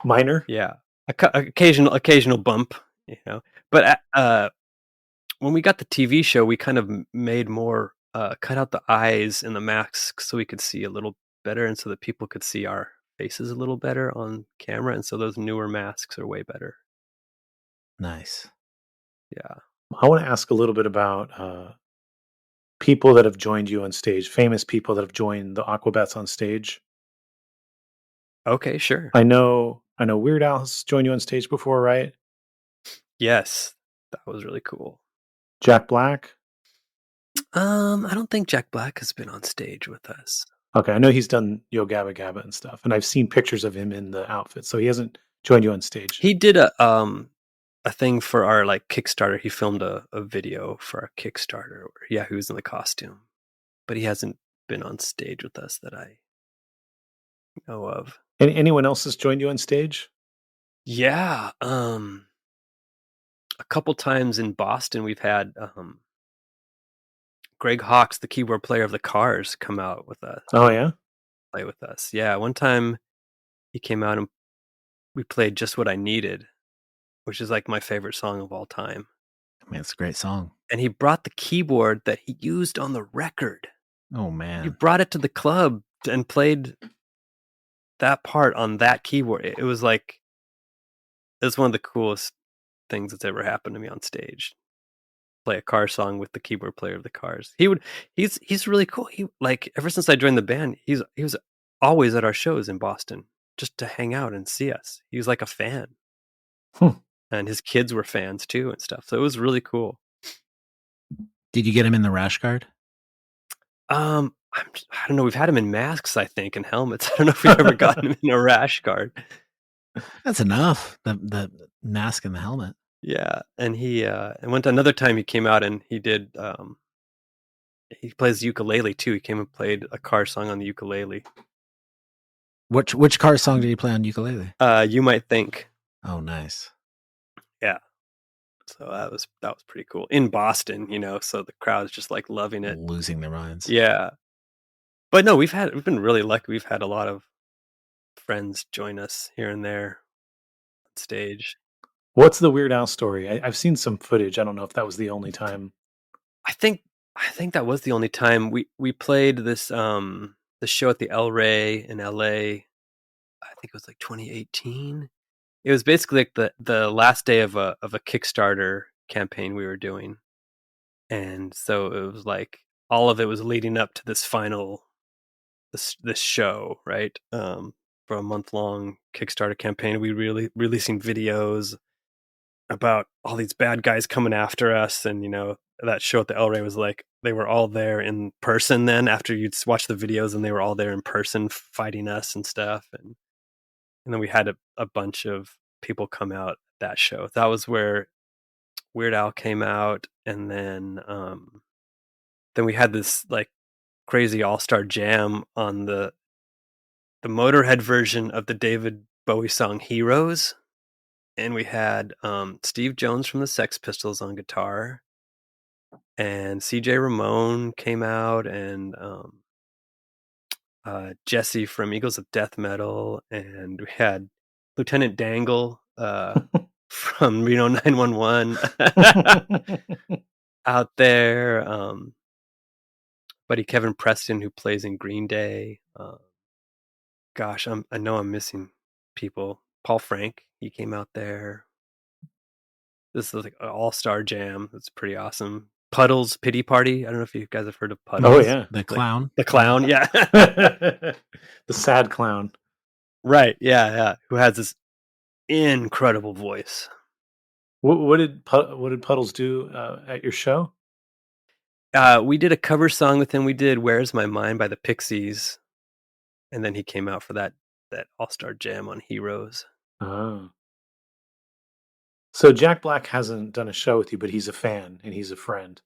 Minor? Yeah, occasional bump, But when we got the TV show, we kind of made more, cut out the eyes in the masks so we could see a little better, and so that people could see our faces a little better on camera. And so those newer masks are way better. Nice. Yeah. I want to ask a little bit about people that have joined you on stage, famous people that have joined the Aquabats on stage. Okay, sure. I know Weird Al has joined you on stage before, right? Yes, that was really cool. Jack Black? I don't think Jack Black has been on stage with us. Okay, I know he's done Yo Gabba Gabba and stuff, and I've seen pictures of him in the outfit, so he hasn't joined you on stage. He did a thing for our Kickstarter. He filmed a video for our Kickstarter where, he was in the costume, but he hasn't been on stage with us that I know of. Anyone else has joined you on stage? Yeah, a couple times in Boston, we've had Greg Hawkes, the keyboard player of the Cars, come out with us. Oh yeah, play with us. Yeah, one time he came out and we played "Just What I Needed," which is my favorite song of all time. I mean, it's a great song. And he brought the keyboard that he used on the record. Oh man. He brought it to the club and played that part on that keyboard. It was one of the coolest things that's ever happened to me on stage. Play a Car song with the keyboard player of the Cars. He's really cool. He ever since I joined the band, he was always at our shows in Boston just to hang out and see us. He was like a fan. And his kids were fans too and stuff. So it was really cool. Did you get him in the rash guard? I don't know. We've had him in masks, I think, and helmets. I don't know if we've ever gotten him in a rash guard. That's enough. The mask and the helmet. Yeah, and another time he came out and he did. He plays ukulele too. He came and played a Car song on the ukulele. Which Car song did he play on ukulele? You Might Think. Oh, nice. Yeah. So that was pretty cool in Boston, so the crowd's just loving it, losing their minds. Yeah. But no, we've been really lucky. We've had a lot of friends join us here and there on stage. What's the Weird Al story? I've seen some footage. I don't know if that was the only time. I think that was the only time we played this the show at the El Rey in LA. I think it was 2018. It was basically the last day of a Kickstarter campaign we were doing. And so it was all of it was leading up to this final this show, right? For a month-long Kickstarter campaign. We really releasing videos about all these bad guys coming after us, and that show at the El Rey was they were all there in person then after you'd watch the videos, and they were all there in person fighting us and stuff, and then we had a bunch of people come out that show. That was where Weird Al came out, and then we had this crazy all-star jam on the Motorhead version of the David Bowie song Heroes. And we had Steve Jones from the Sex Pistols on guitar, and CJ Ramone came out, and Jesse from Eagles of Death Metal, and we had Lieutenant Dangle from Reno 911 out there. Buddy Kevin Preston, who plays in Green Day. Gosh, I know I'm missing people. Paul Frank, he came out there. This is like an all-star jam. It's pretty awesome. Puddles Pity Party. I don't know if you guys have heard of Puddles. Oh yeah, The clown. The clown, yeah. the sad clown. Right, yeah. Who has this incredible voice. What did Puddles do at your show? We did a cover song with him. We did "Where's My Mind" by the Pixies, and then he came out for that all-star jam on Heroes. Oh. So Jack Black hasn't done a show with you, but he's a fan and he's a friend.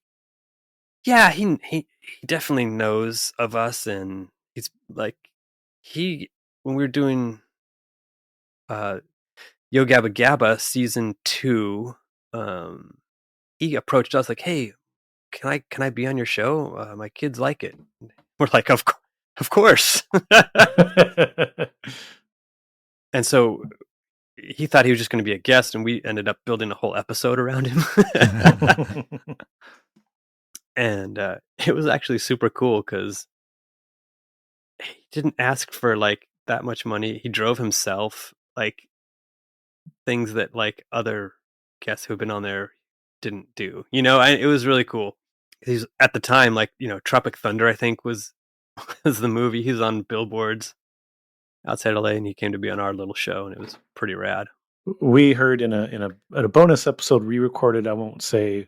Yeah, he definitely knows of us, and he's like when we were doing Yo Gabba Gabba season 2, he approached us like, "Hey, can I be on your show? My kids like it." We're like, "Of course." And so he thought he was just going to be a guest, and we ended up building a whole episode around him. And it was actually super cool because he didn't ask for like that much money. He drove himself, like things that like other guests who've been on there didn't do. It was really cool. He's at the time, like, Tropic Thunder, I think was the movie. He was on billboards outside LA, and he came to be on our little show, and it was pretty rad. We heard in a bonus episode re-recorded. I won't say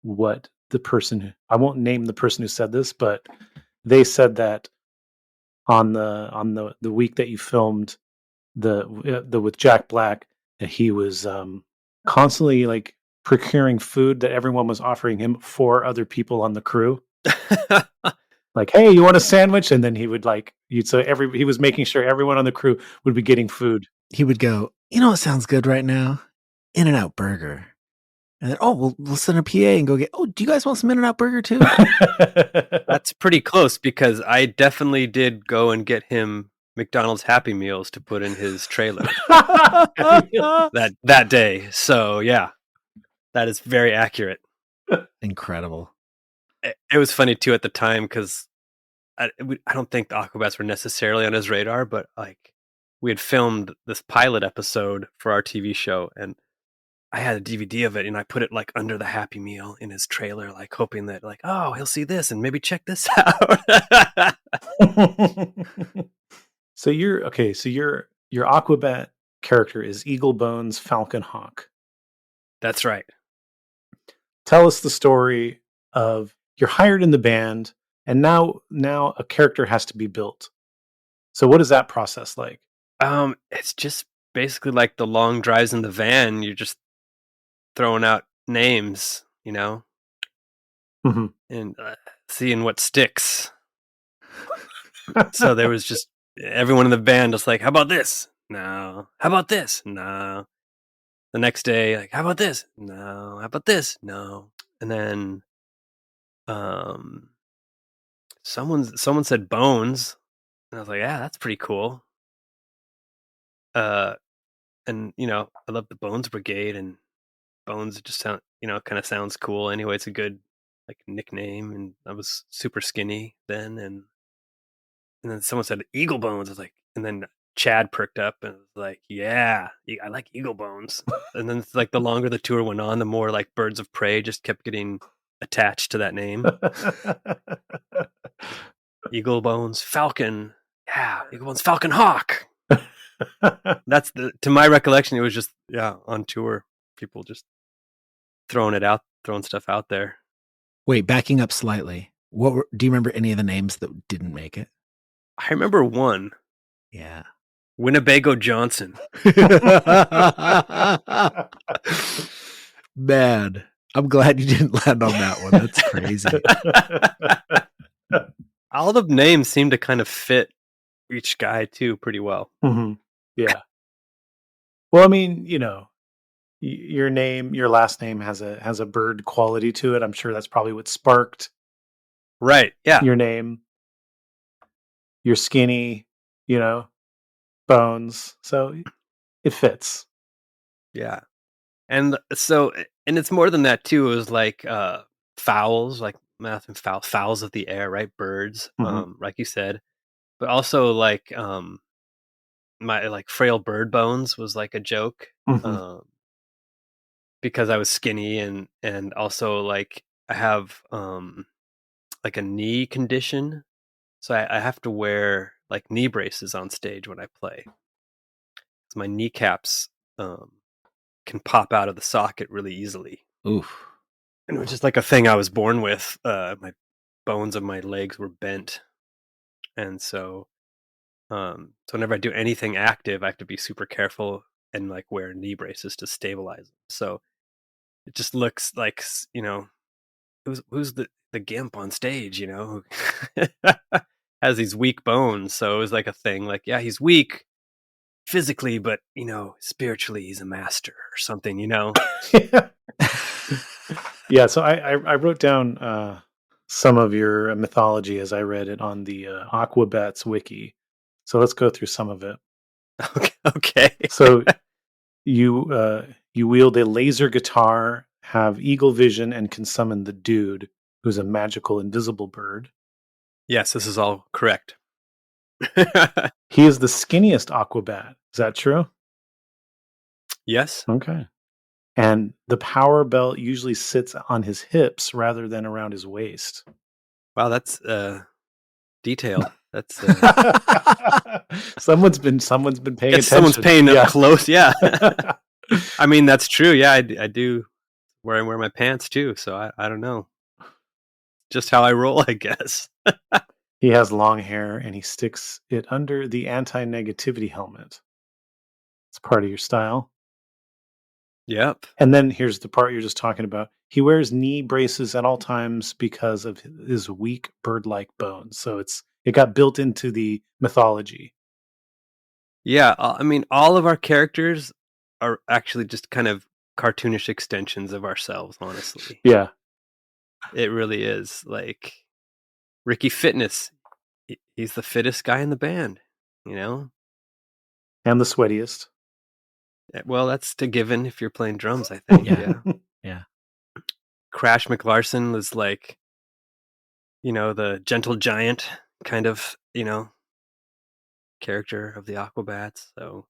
what I won't name the person who said this, but they said that on the week that you filmed the with Jack Black, that he was constantly like procuring food that everyone was offering him for other people on the crew. Like, hey, you want a sandwich? And then he would he was making sure everyone on the crew would be getting food. He would go, "You know what sounds good right now? In-N-Out Burger." And then, we'll send a PA and go get, do you guys want some In-N-Out Burger too? That's pretty close, because I definitely did go and get him McDonald's Happy Meals to put in his trailer that day. So yeah, that is very accurate. Incredible. It was funny too at the time, because I don't think the Aquabats were necessarily on his radar, but like we had filmed this pilot episode for our TV show, and I had a DVD of it, and I put it like under the Happy Meal in his trailer, like hoping that like, he'll see this and maybe check this out. So your Aquabat character is EagleBones Falconhawk. That's right. Tell us the story of you're hired in the band, and now a character has to be built. So what is that process like? It's just basically like the long drives in the van. You're just throwing out names, Mm-hmm. and seeing what sticks. So there was just everyone in the band was like, "How about this? No. How about this? No." The next day, like, "How about this? No. How about this? No." And then someone said Bones, and I was like, "Yeah, that's pretty cool." And I love the Bones Brigade, and Bones just sound, kind of sounds cool. Anyway, it's a good like nickname, and I was super skinny then, and then someone said EagleBones. I was like, and then Chad perked up and was like, "Yeah, I like EagleBones." And then it's like the longer the tour went on, the more like Birds of Prey just kept getting attached to that name. EagleBones Falcon, yeah, EagleBones Falconhawk. That's to my recollection, it was just on tour, people just throwing stuff out there. Wait, backing up slightly. Do you remember any of the names that didn't make it? I remember one. Yeah. Winnebago Johnson. Man, I'm glad you didn't land on that one. That's crazy. All the names seem to kind of fit each guy too pretty well. Mm-hmm. Yeah. Well, I mean, your last name has a bird quality to it. I'm sure that's probably what sparked right. Yeah. your name. You're skinny, bones. So it fits. Yeah. And so, and it's more than that too. It was like fowls, like math and fowls of the air, right? Birds, like you said, but also like my like frail bird bones was like a joke, because I was skinny and also like I have like a knee condition, so I have to wear like knee braces on stage when I play. So my kneecaps can pop out of the socket really easily. Oof. And it was just like a thing I was born with. My bones of my legs were bent, and so whenever I do anything active, I have to be super careful and like wear knee braces to stabilize them. So it just looks like who's the gimp on stage, who has these weak bones. So it was like a thing, like yeah, he's weak physically, but spiritually he's a master or something. Yeah, so I wrote down some of your mythology as I read it on the Aquabats wiki. So let's go through some of it. Okay. So you wield a laser guitar, have eagle vision, and can summon the Dude, who's a magical invisible bird. Yes, this is all correct. He is the skinniest Aquabat. Is that true? Yes. Okay. And the power belt usually sits on his hips rather than around his waist. Wow, that's detailed. That's someone's been paying attention. Someone's paying up close. Yeah. I mean, that's true. Yeah, I do wear my pants too. So I don't know. Just how I roll, I guess. He has long hair and he sticks it under the anti-negativity helmet. It's part of your style. Yep. And then here's the part you're just talking about. He wears knee braces at all times because of his weak bird-like bones. So it got built into the mythology. Yeah, I mean, all of our characters are actually just kind of cartoonish extensions of ourselves, honestly. Yeah. It really is. Like Ricky Fitness, he's the fittest guy in the band, And the sweatiest. Well, that's a given if you're playing drums, I think. Yeah. Crash McLarson was like, the gentle giant kind of, character of the Aquabats. So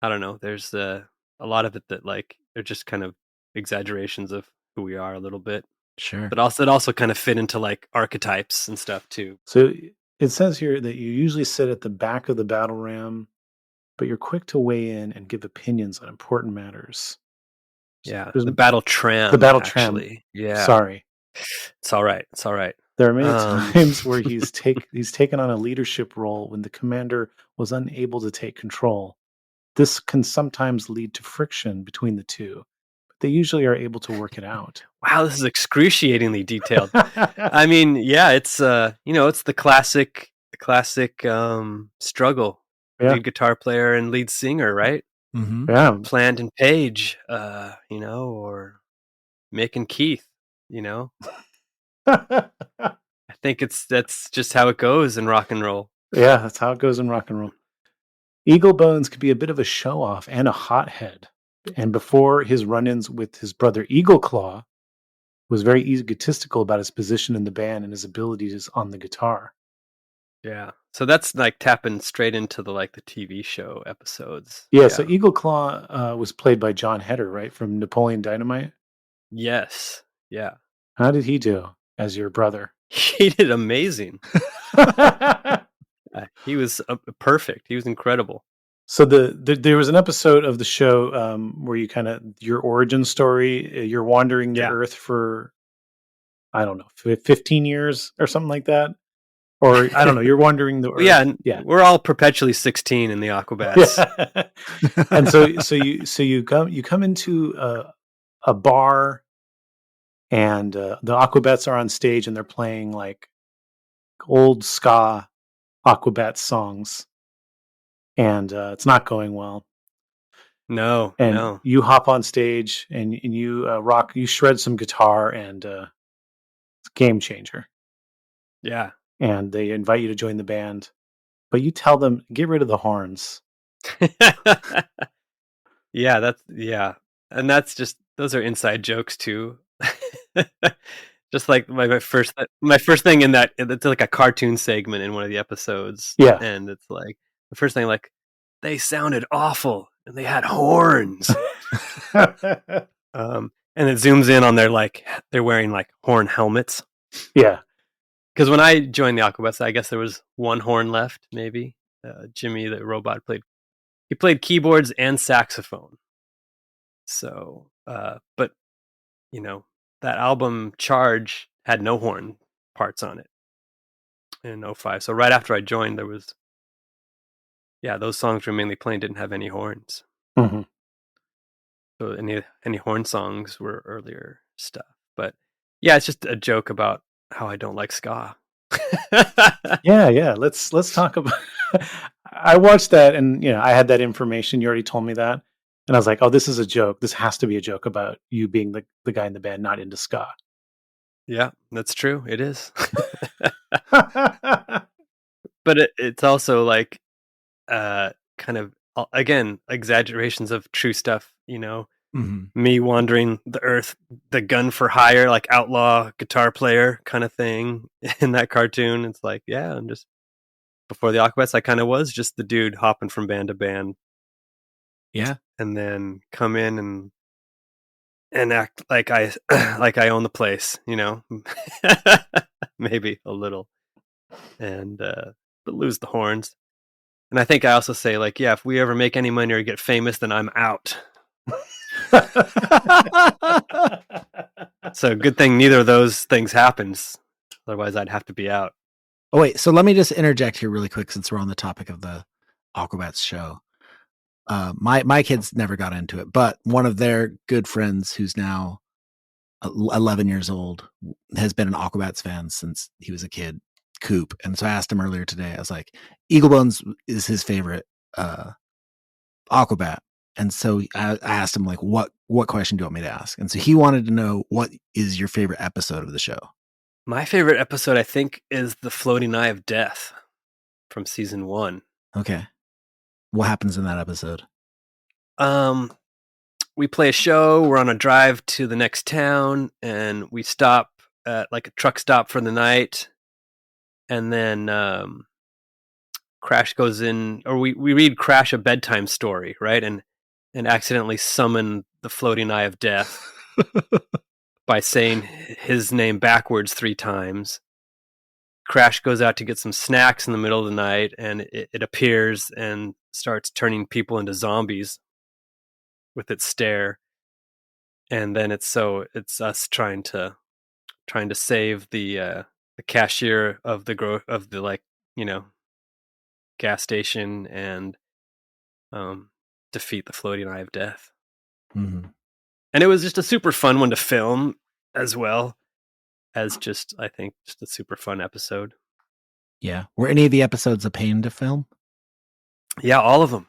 I don't know. There's a lot of it that like they're just kind of exaggerations of who we are a little bit. Sure. But also it also kind of fit into like archetypes and stuff too. So it says here that you usually sit at the back of the battle ram, but you're quick to weigh in and give opinions on important matters. Yeah, the battle tram. The battle actually. tram. Yeah. Sorry. It's all right. It's all right. There are many times where he's taken on a leadership role when the commander was unable to take control. This can sometimes lead to friction between the two, but they usually are able to work it out. Wow, this is excruciatingly detailed. I mean, yeah, it's it's the classic struggle. Yeah. Lead guitar player and lead singer, right? Mm-hmm. Yeah. Plant and Page, or Mick and Keith, I think that's just how it goes in rock and roll. Yeah, that's how it goes in rock and roll. EagleBones could be a bit of a show-off and a hothead. And before his run-ins with his brother Eagleclaw, was very egotistical about his position in the band and his abilities on the guitar. Yeah. So that's like tapping straight into the TV show episodes. Yeah. So Eagleclaw was played by John Heder, right, from Napoleon Dynamite. Yes. Yeah. How did he do as your brother? He did amazing. He was perfect. He was incredible. So there was an episode of the show where you your origin story. You're wandering the earth for, I don't know, 15 years or something like that. Or I don't know. You're wandering the earth. Yeah. We're all perpetually 16 in the Aquabats. Yeah. And so you come into a bar, and the Aquabats are on stage and they're playing like old ska Aquabat songs, and it's not going well. No, and no. You hop on stage and you rock, you shred some guitar, and it's a game changer. Yeah, and they invite you to join the band, but you tell them, get rid of the horns. Yeah, and that's just those are inside jokes too. Just like my first thing in that, it's like a cartoon segment in one of the episodes, Yeah. and it's like the first thing, like, they sounded awful and they had horns. And it zooms in on they're wearing like horn helmets. Yeah. Because when I joined the Aquabats, I guess there was one horn left, maybe. Jimmy, the robot, played keyboards and saxophone. So, but that album Charge had no horn parts on it in 05. So right after I joined, there was, those songs were mainly playing, didn't have any horns. Mm-hmm. So any horn songs were earlier stuff. But yeah, it's just a joke about how I don't like ska. Yeah. Let's talk about. I watched that, and I had that information. You already told me that, and I was like, "Oh, this is a joke. This has to be a joke about you being the guy in the band not into ska." Yeah, that's true. It is. But it's also like kind of, again, exaggerations of true stuff. Mm-hmm. Me wandering the earth, the gun for hire, like outlaw guitar player kind of thing in that cartoon. It's like, yeah, I'm just, before the Aquabats, I kind of was just the dude hopping from band to band. Yeah. And then come in and act like I like I own the place, maybe a little, and but lose the horns. And I think I also say, like, yeah, if we ever make any money or get famous, then I'm out. So good thing neither of those things happens. Otherwise, I'd have to be out. Oh, wait. So let me just interject here really quick, since we're on the topic of the Aquabats show. My kids never got into it, but one of their good friends, who's now 11 years old, has been an Aquabats fan since he was a kid, Coop. And so I asked him earlier today, I was like, EagleBones is his favorite Aquabat. And so I asked him, like, what question do you want me to ask? And so he wanted to know, what is your favorite episode of the show? My favorite episode, I think, is the Floating Eye of Death from season 1. Okay. What happens in that episode? We play a show. We're on a drive to the next town, and we stop at like a truck stop for the night. And then Crash goes in, or we read Crash a bedtime story, right? And accidentally summon the Floating Eye of Death by saying his name backwards 3 times. Crash goes out to get some snacks in the middle of the night, and it appears and starts turning people into zombies with its stare. And then it's us trying to save the cashier of the gas station and defeat the Floating Eye of Death. Mm-hmm. And it was just a super fun one to film, as well as I think just a super fun episode. Yeah. Were any of the episodes a pain to film? Yeah, all of them.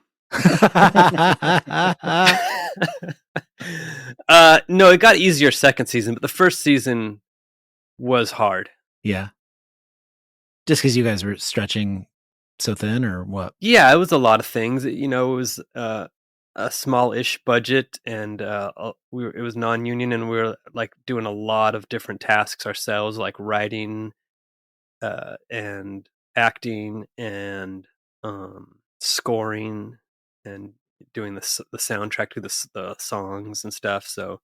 No, it got easier second season, but the first season was hard. Yeah. Just because you guys were stretching so thin, or what? Yeah, it was a lot of things. It was a small-ish budget, and it was non-union, and we were like doing a lot of different tasks ourselves, like writing and acting and scoring and doing the soundtrack to the songs and stuff. So,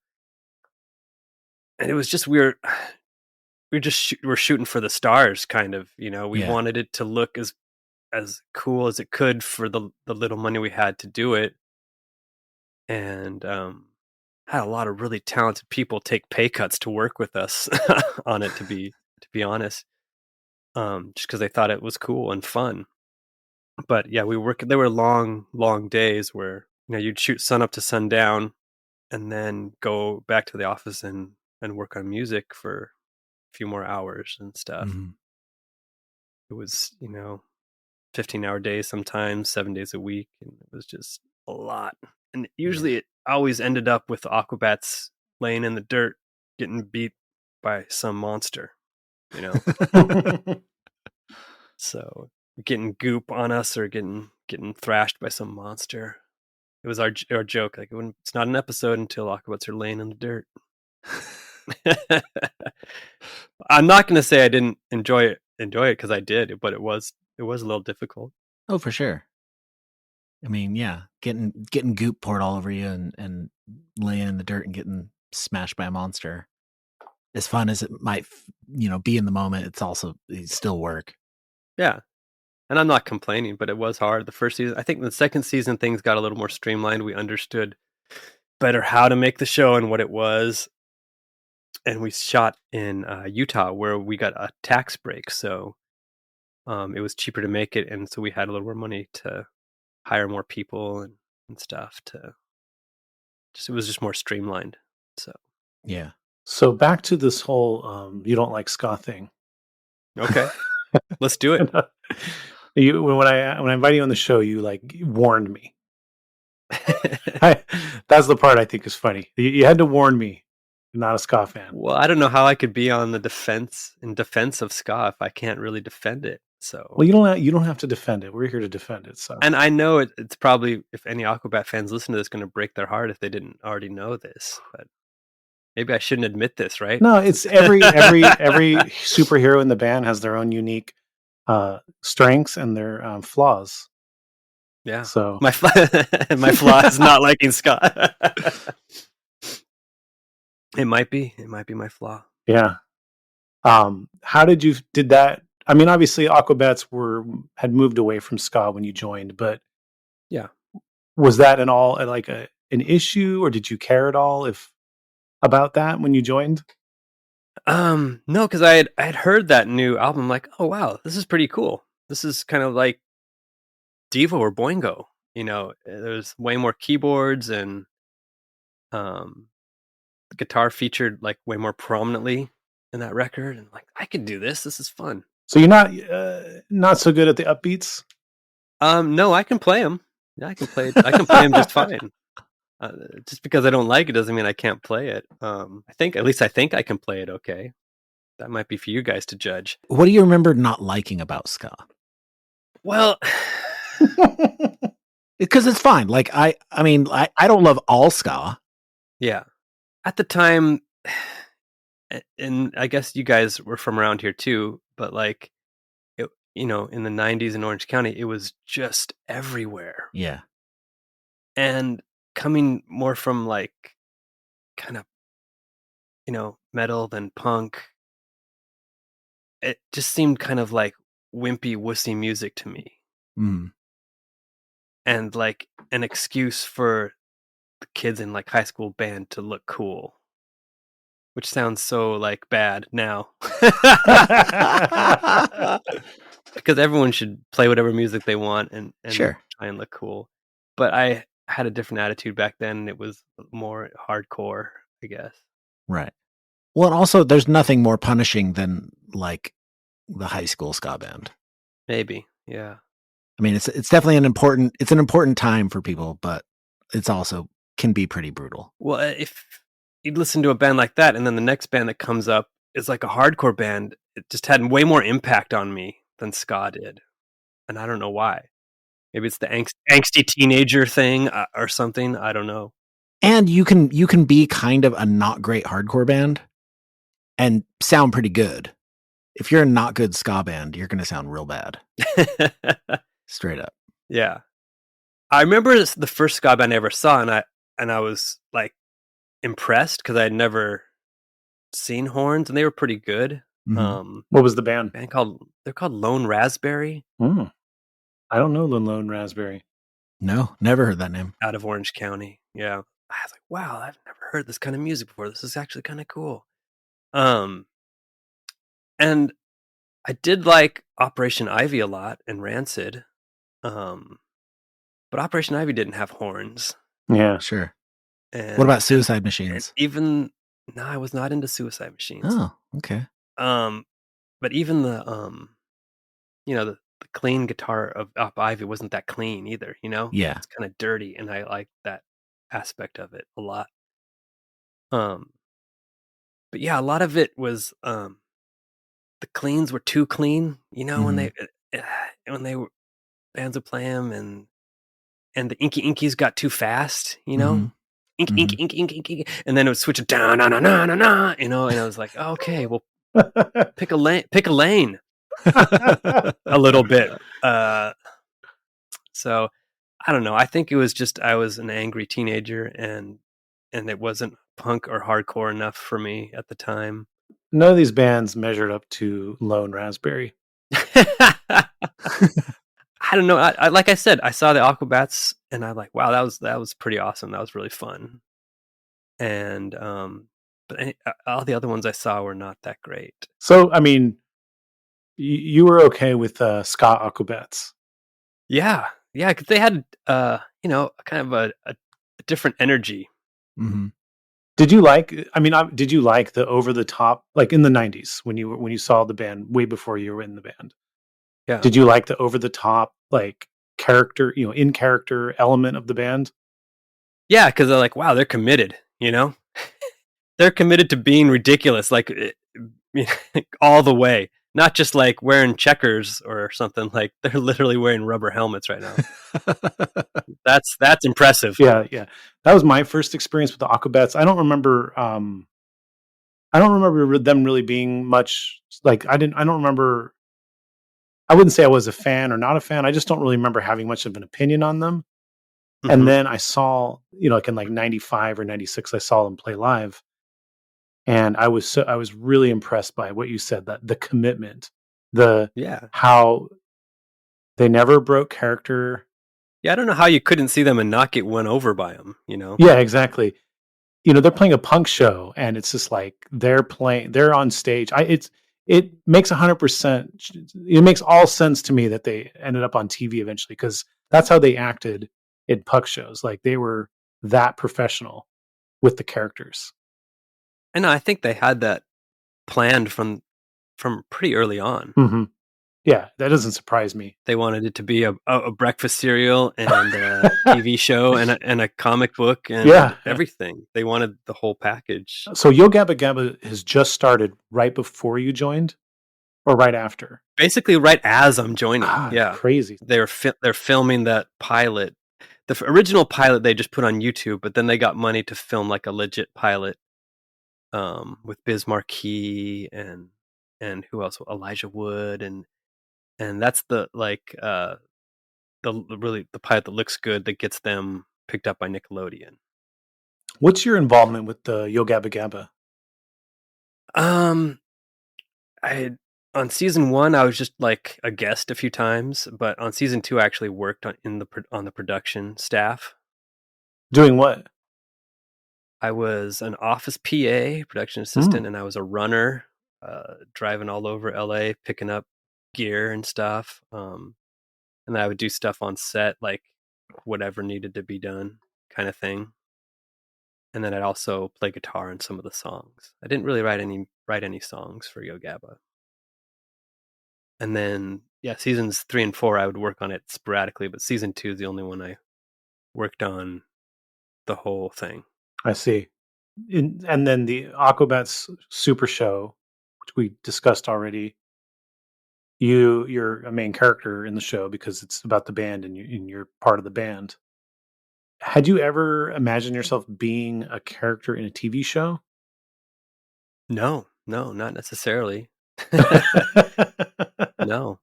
and it was just we're shooting for the stars, kind of. We wanted it to look as cool as it could for the little money we had to do it, and had a lot of really talented people take pay cuts to work with us on it. To be honest, just because they thought it was cool and fun. But yeah, there were long days where you'd shoot sun up to sundown, and then go back to the office and work on music for a few more hours and stuff. Mm-hmm. It was 15-hour days, sometimes 7 days a week, and it was just a lot. And usually it always ended up with the Aquabats laying in the dirt getting beat by some monster. So getting goop on us or getting thrashed by some monster. It was our joke. Like it's not an episode until Aquabats are laying in the dirt. I'm not going to say I didn't enjoy it because I did, but it was a little difficult. Oh, for sure. I mean, yeah, getting goop poured all over you and laying in the dirt and getting smashed by a monster. As fun as it might, be in the moment, it's still work. Yeah. And I'm not complaining, but it was hard. The first season, I think the second season, things got a little more streamlined. We understood better how to make the show and what it was. And we shot in Utah where we got a tax break. So it was cheaper to make it. And so we had a little more money to hire more people and stuff it was just more streamlined. So, yeah. So back to this whole you don't like ska thing. Okay. Let's do it. When I invited you on the show, you warned me. That's the part I think is funny. You had to warn me. You're not a ska fan. Well, I don't know how I could be on in defense of ska if I can't really defend it. So well, you don't have to defend it. We're here to defend it. So, and I know it's probably, if any Aquabat fans listen to this, going to break their heart if they didn't already know this. But maybe I shouldn't admit this, right? No, it's every superhero in the band has their own unique strengths and their flaws. Yeah. So my flaw is not liking ska. It might be my flaw. Yeah. How did that? I mean, obviously, Aquabats had moved away from ska when you joined, but yeah, was that at all an issue, or did you care at all about that when you joined? No, because I had heard that new album, like, oh wow, this is pretty cool. This is kind of like Devo or Boingo. There's way more keyboards and the guitar featured like way more prominently in that record, and like I could do this. This is fun. So you're not so good at the upbeats? No, I can play them. Yeah, I can play them just fine. Just because I don't like it doesn't mean I can't play it. I think I can play it okay. That might be for you guys to judge. What do you remember not liking about ska? Well, because it's fine. Like I mean, I don't love all ska. Yeah, at the time, and I guess you guys were from around here too, but like, in the 90s in Orange County, it was just everywhere. Yeah. And coming more from like kind of, metal than punk, it just seemed kind of like wimpy, wussy music to me. Mm. And like an excuse for the kids in like high school band to look cool. Which sounds so like bad now. Because everyone should play whatever music they want and sure, try and look cool. But I had a different attitude back then, and it was more hardcore, I guess. Right. Well, and also there's nothing more punishing than like the high school ska band. Maybe, yeah. I mean, it's definitely an important time for people, but it's also can be pretty brutal. Well, if you'd listen to a band like that, and then the next band that comes up is like a hardcore band, it just had way more impact on me than ska did, and I don't know why. Maybe it's the angsty teenager thing or something. I don't know. And you can be kind of a not great hardcore band and sound pretty good. If you're a not good ska band, you're going to sound real bad. Straight up. Yeah. I remember the first ska band I ever saw, and I was like impressed because I had never seen horns, and they were pretty good. Mm-hmm. What was the band? They're called Lone Raspberry. I don't know Lone Raspberry. No, never heard that name. Out of Orange County. Yeah. I was like, wow, I've never heard this kind of music before. This is actually kind of cool. And I did like Operation Ivy a lot and Rancid. But Operation Ivy didn't have horns. Yeah, sure. And what about Suicide Machines? No, I was not into Suicide Machines. Oh, okay. But even the the clean guitar of Op Ivy wasn't that clean either, Yeah. It's kind of dirty, and I like that aspect of it a lot. But yeah, a lot of it was the cleans were too clean, when when bands would play them, and the Inky Inkies got too fast, you know. Mhm. Ink, Mhm. ink, ink, ink, ink, ink, and then it would switch it down, na na na na na, you know. And I was like, okay, well, pick a lane, a little bit. So I don't know. I think it was just I was an angry teenager, and it wasn't punk or hardcore enough for me at the time. None of these bands measured up to Lone Raspberry. I don't know. I like I said, I saw the Aquabats, and I'm like, wow, that was pretty awesome. That was really fun. And but all the other ones I saw were not that great. So, I mean, you were okay with Ska Aquabats. Yeah, because they had kind of a different energy. Mm-hmm. Did you like? I mean, did you like the over the top, like in the '90s when you saw the band way before you were in the band? Yeah. Did you like the over the top, like character, in character element of the band? Yeah, because they're like, wow, they're committed. You know, they're committed to being ridiculous, like all the way. Not just like wearing checkers or something. Like they're literally wearing rubber helmets right now. That's impressive. Yeah. That was my first experience with the Aquabats. I don't remember them really being much like I don't remember. I wouldn't say I was a fan or not a fan. I just don't really remember having much of an opinion on them. Mm-hmm. And then I saw, like in like 95 or 96, I saw them play live. And I was really impressed by what you said, that the commitment, how they never broke character. Yeah, I don't know how you couldn't see them and not get won over by them, you know? Yeah, exactly. They're playing a punk show, and it's just like they're on stage. It makes 100%. It makes all sense to me that they ended up on TV eventually, because that's how they acted in punk shows. Like they were that professional with the characters. And I think they had that planned from pretty early on. Mm-hmm. Yeah, that doesn't surprise me. They wanted it to be a breakfast cereal and a TV show and a comic book and everything. They wanted the whole package. So Yo Gabba Gabba has just started right before you joined, or right after? Basically, right as I'm joining. Yeah, crazy. They're filming that pilot. The original pilot they just put on YouTube, but then they got money to film like a legit pilot with Biz Markie and who else? Elijah Wood and that's the pilot that looks good that gets them picked up by Nickelodeon. What's your involvement with the Yo Gabba Gabba? On season 1 I was just like a guest a few times, but on season 2 I actually worked on the production staff. Doing what? I was an office PA, production assistant, and I was a runner, driving all over LA, picking up gear and stuff. And then I would do stuff on set, like whatever needed to be done, kind of thing. And then I'd also play guitar in some of the songs. I didn't really write any songs for Yo Gabba. And then, seasons 3 and 4, I would work on it sporadically, but season 2 is the only one I worked on the whole thing. I see. And then the Aquabats Super Show, which we discussed already, you're a main character in the show because it's about the band and you're part of the band. Had you ever imagined yourself being a character in a TV show? No, not necessarily. No.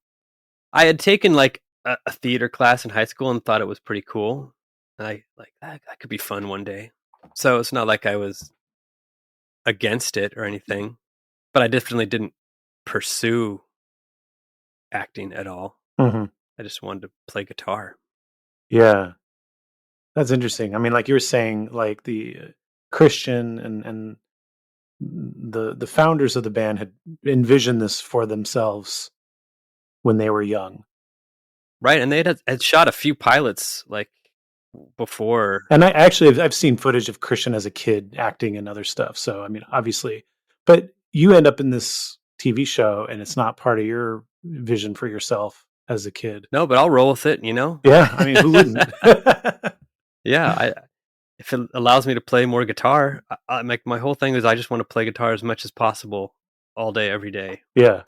I had taken like a theater class in high school and thought it was pretty cool. And I like that could be fun one day. So it's not like I was against it or anything, but I definitely didn't pursue acting at all. Mm-hmm. I just wanted to play guitar. Yeah. That's interesting. I mean, like you were saying, like the Christian and the founders of the band had envisioned this for themselves when they were young. Right, and they had shot a few pilots like before. And I've seen footage of Christian as a kid acting and other stuff. So, I mean, obviously, but you end up in this TV show and it's not part of your vision for yourself as a kid. No, but I'll roll with it, you know? Yeah, I mean, who wouldn't? Yeah, if it allows me to play more guitar, my whole thing is I just want to play guitar as much as possible all day, every day. Yeah.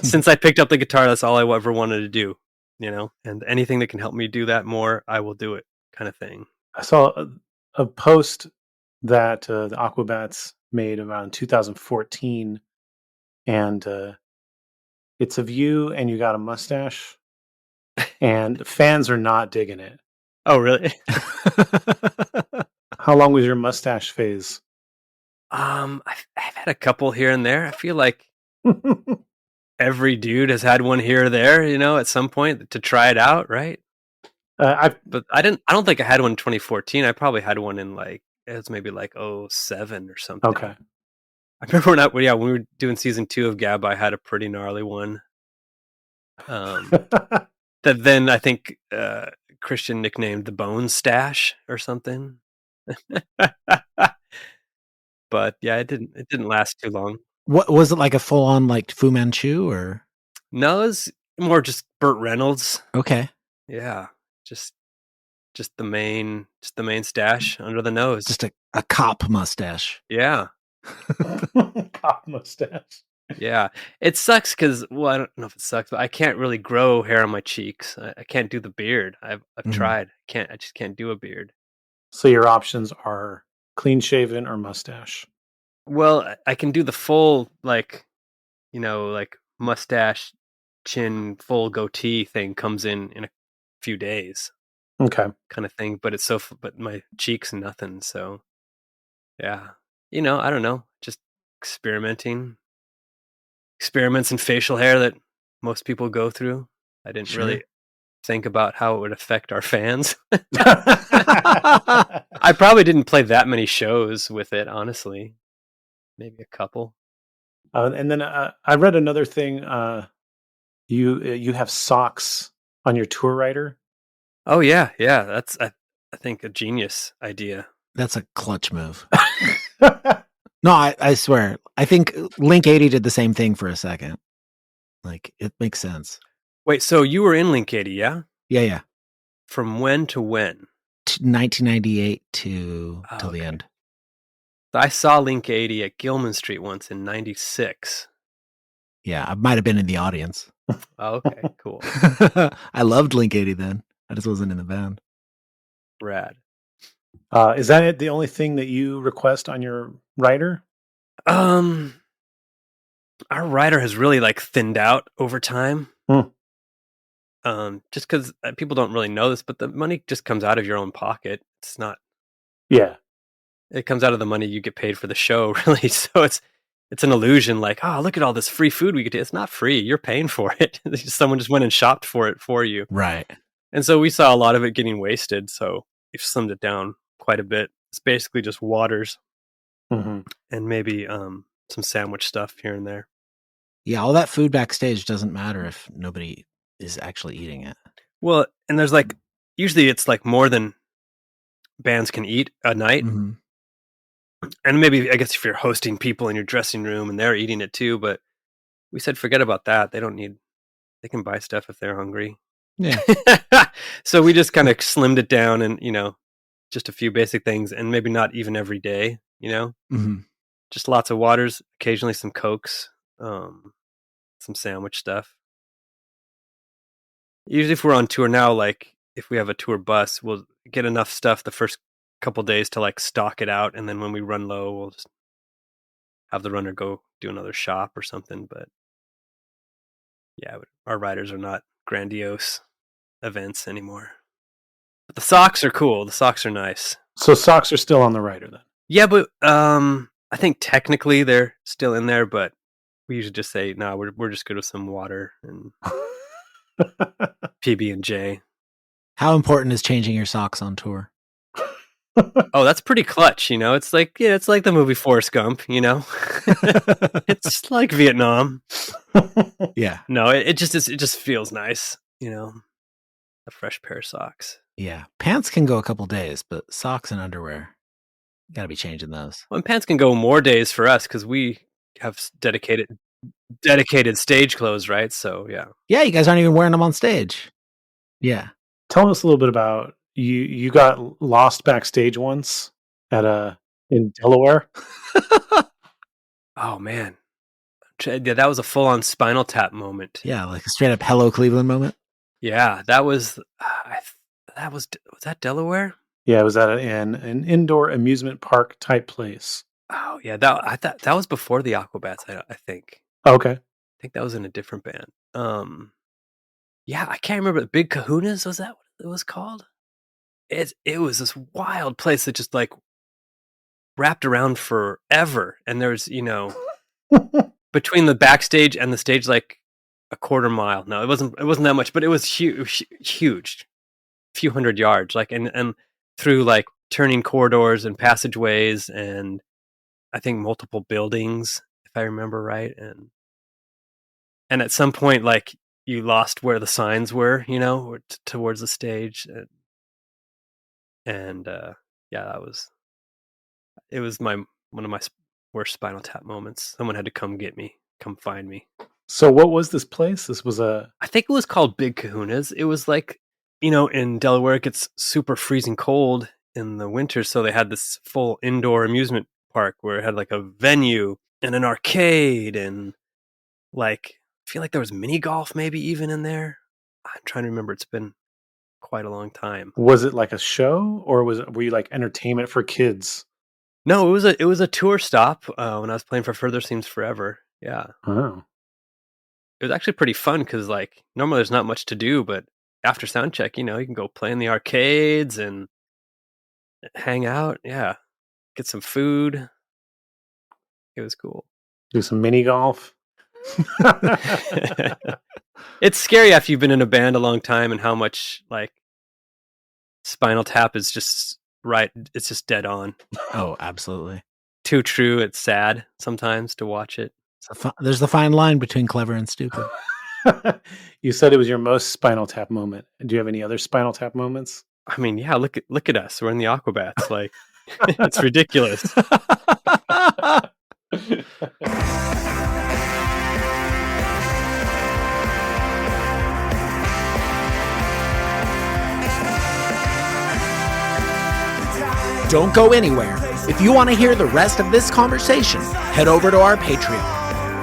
Since I picked up the guitar, that's all I ever wanted to do, and anything that can help me do that more, I will do it, kind of thing. I saw a post that the Aquabats made around 2014, and it's of you, and you got a mustache, and fans are not digging it. Oh, really? How long was your mustache phase? I've had a couple here and there. I feel like every dude has had one here or there, at some point to try it out, right? But I don't think I had one in 2014. I probably had one in it was maybe 07 or something. Okay. I remember when we were doing season 2 of Gabba, I had a pretty gnarly one. That then I think Christian nicknamed the Bone Stash or something. But yeah, it didn't last too long. What was it, like a full on Fu Manchu or? No, it was more just Burt Reynolds. Okay. Yeah, just the main stash under the nose. Just a cop mustache. Yeah. Cop mustache. Yeah, it sucks because I don't know if it sucks, but I can't really grow hair on my cheeks. I can't do the beard. I've tried. I just can't do a beard. So your options are clean shaven or mustache. Well, I can do the full mustache, chin, full goatee thing comes in a few days. Okay. Kind of thing, but but my cheeks nothing. So yeah, I don't know, just experiments in facial hair that most people go through. I didn't really think about how it would affect our fans. I probably didn't play that many shows with it, honestly. Maybe a couple. And then I read another thing. You have socks on your tour rider. Oh yeah. That's I think a genius idea. That's a clutch move. No, I swear. I think Link 80 did the same thing for a second. It makes sense. Wait, so you were in Link 80, yeah? Yeah. From when to when? 1998 till the end. I saw Link 80 at Gilman Street once in 96. Yeah, I might have been in the audience. Oh, okay, cool. I loved Link 80 then. I just wasn't in the band. Rad. Is that the only thing that you request on your rider? Our rider has really thinned out over time. Just because people don't really know this, but the money just comes out of your own pocket. It's not. Yeah. It comes out of the money you get paid for the show, really. So it's an illusion. Look at all this free food we get. It's not free. You're paying for it. Someone just went and shopped for it for you. Right. And so we saw a lot of it getting wasted. So we've slimmed it down quite a bit. It's basically just waters and maybe some sandwich stuff here and there. Yeah, all that food backstage doesn't matter if nobody is actually eating it. Well, and there's usually it's more than bands can eat a night. Mm-hmm. And maybe, I guess, if you're hosting people in your dressing room and they're eating it too, but we said forget about that. They can buy stuff if they're hungry. Yeah. So we just kind of slimmed it down and, just a few basic things and maybe not even every day, Mm-hmm. Just lots of waters, occasionally some Cokes, some sandwich stuff. Usually if we're on tour now, if we have a tour bus, we'll get enough stuff the first couple days to stock it out, and then when we run low, we'll just have the runner go do another shop or something. But yeah, our riders are not grandiose events anymore. But the socks are cool. The socks are nice. So socks are still on the rider then? Yeah, but I think technically they're still in there, but we usually just say, no, we're just good with some water and PB&J. How important is changing your socks on tour? Oh, that's pretty clutch, It's it's like the movie Forrest Gump, It's like Vietnam. Yeah. No, it just feels nice, a fresh pair of socks. Yeah. Pants can go a couple days, but socks and underwear, you got to be changing those. Well, and pants can go more days for us because we have dedicated stage clothes, right? So, yeah. Yeah, you guys aren't even wearing them on stage. Yeah. Tell us a little bit about you got lost backstage once in Delaware. Oh man. Yeah, that was a full-on Spinal Tap moment. Yeah, like a straight up Hello Cleveland moment. Yeah, that was was that Delaware? Yeah, it was at an indoor amusement park type place. Oh yeah, that was before the Aquabats. I think. Okay. I think that was in a different band. Yeah, I can't remember. Big Kahunas, was that what it was called? It was this wild place that just like wrapped around forever, and there's between the backstage and the stage like a quarter mile. No, it wasn't that much, but it was huge, a few hundred yards, like and through like turning corridors and passageways, and I think multiple buildings, if I remember right, and at some point like you lost where the signs were, towards the stage, and yeah, it was one of my worst Spinal Tap moments. Someone had to come get me, come find me. So what was this place? This was I think it was called Big Kahuna's. It was like, in Delaware it gets super freezing cold in the winter, so they had this full indoor amusement park where it had like a venue and an arcade, and like I feel like there was mini golf maybe even in there. I'm trying to remember. It's been quite a long time. Was it like a show, or were you like entertainment for kids? No, it was a tour stop when I was playing for Further Seems Forever. Yeah. Oh. It was actually pretty fun because like normally there's not much to do, but after sound check, you can go play in the arcades and hang out. Yeah. Get some food. It was cool. Do some mini golf. It's scary after you've been in a band a long time and how much like Spinal Tap is just right. It's just dead on. Oh, absolutely. Too true. It's sad sometimes to watch it. There's the fine line between clever and stupid. You said it was your most Spinal Tap moment. Do you have any other Spinal Tap moments? I mean, yeah, look at us. We're in the Aquabats. Like, it's ridiculous. Don't go anywhere. If you want to hear the rest of this conversation, head over to our Patreon.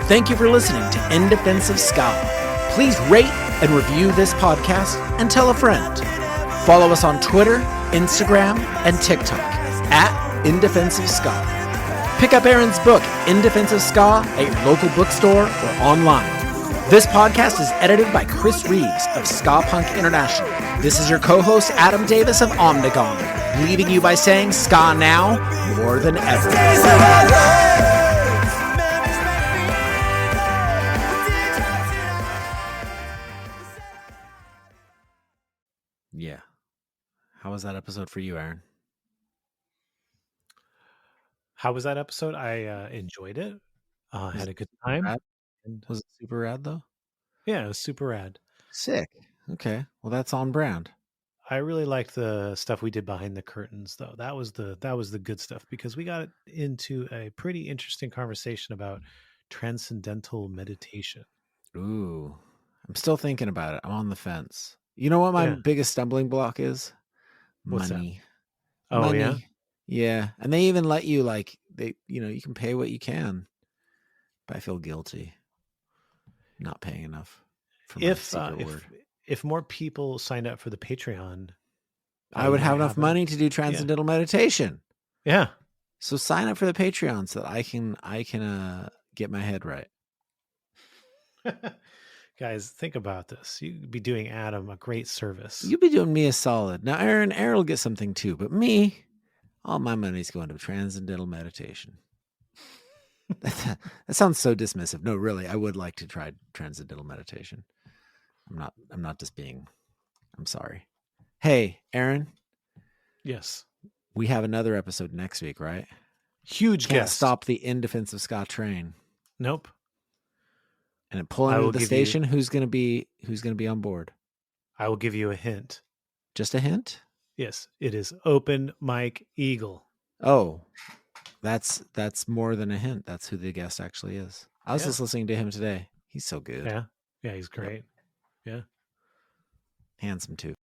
Thank you for listening to In Defense of Ska. Please rate and review this podcast and tell a friend. Follow us on Twitter, Instagram, and TikTok at In Defense of Ska. Pick up Aaron's book, In Defense of Ska, at your local bookstore or online. This podcast is edited by Chris Reeves of Ska Punk International. This is your co-host, Adam Davis of Omnigong, leaving you by saying ska now more than ever. Yeah. How was that episode for you, Aaron? How was that episode? I enjoyed it. Had a good time. Was it super rad, though? Yeah, it was super rad. Sick. Okay. Well, that's on brand. I really liked the stuff we did behind the curtains, though. That was the good stuff, because we got into a pretty interesting conversation about transcendental meditation. Ooh, I'm still thinking about it. I'm on the fence. You know what my biggest stumbling block is? What's Money. That? Oh, Money. yeah? Yeah. And they even let you you can pay what you can. But I feel guilty not paying enough for my secret word. If more people signed up for the Patreon, I would have enough money to do transcendental meditation. Yeah. So sign up for the Patreon so that I can get my head right. Guys, think about this. You'd be doing Adam a great service. You'd be doing me a solid. Now, Aaron will get something too, but me, all my money's going to transcendental meditation. That sounds so dismissive. No, really, I would like to try transcendental meditation. I'm not just being, I'm sorry. Hey, Aaron. Yes. We have another episode next week, right? Huge Can't guest. stop the In Defense of Ska train. Nope. And it pulling into the station. Who's gonna be on board? I will give you a hint. Just a hint? Yes, it is Open Mike Eagle. Oh, that's more than a hint. That's who the guest actually is. I was just listening to him today. He's so good. Yeah, he's great. Yeah. Handsome too.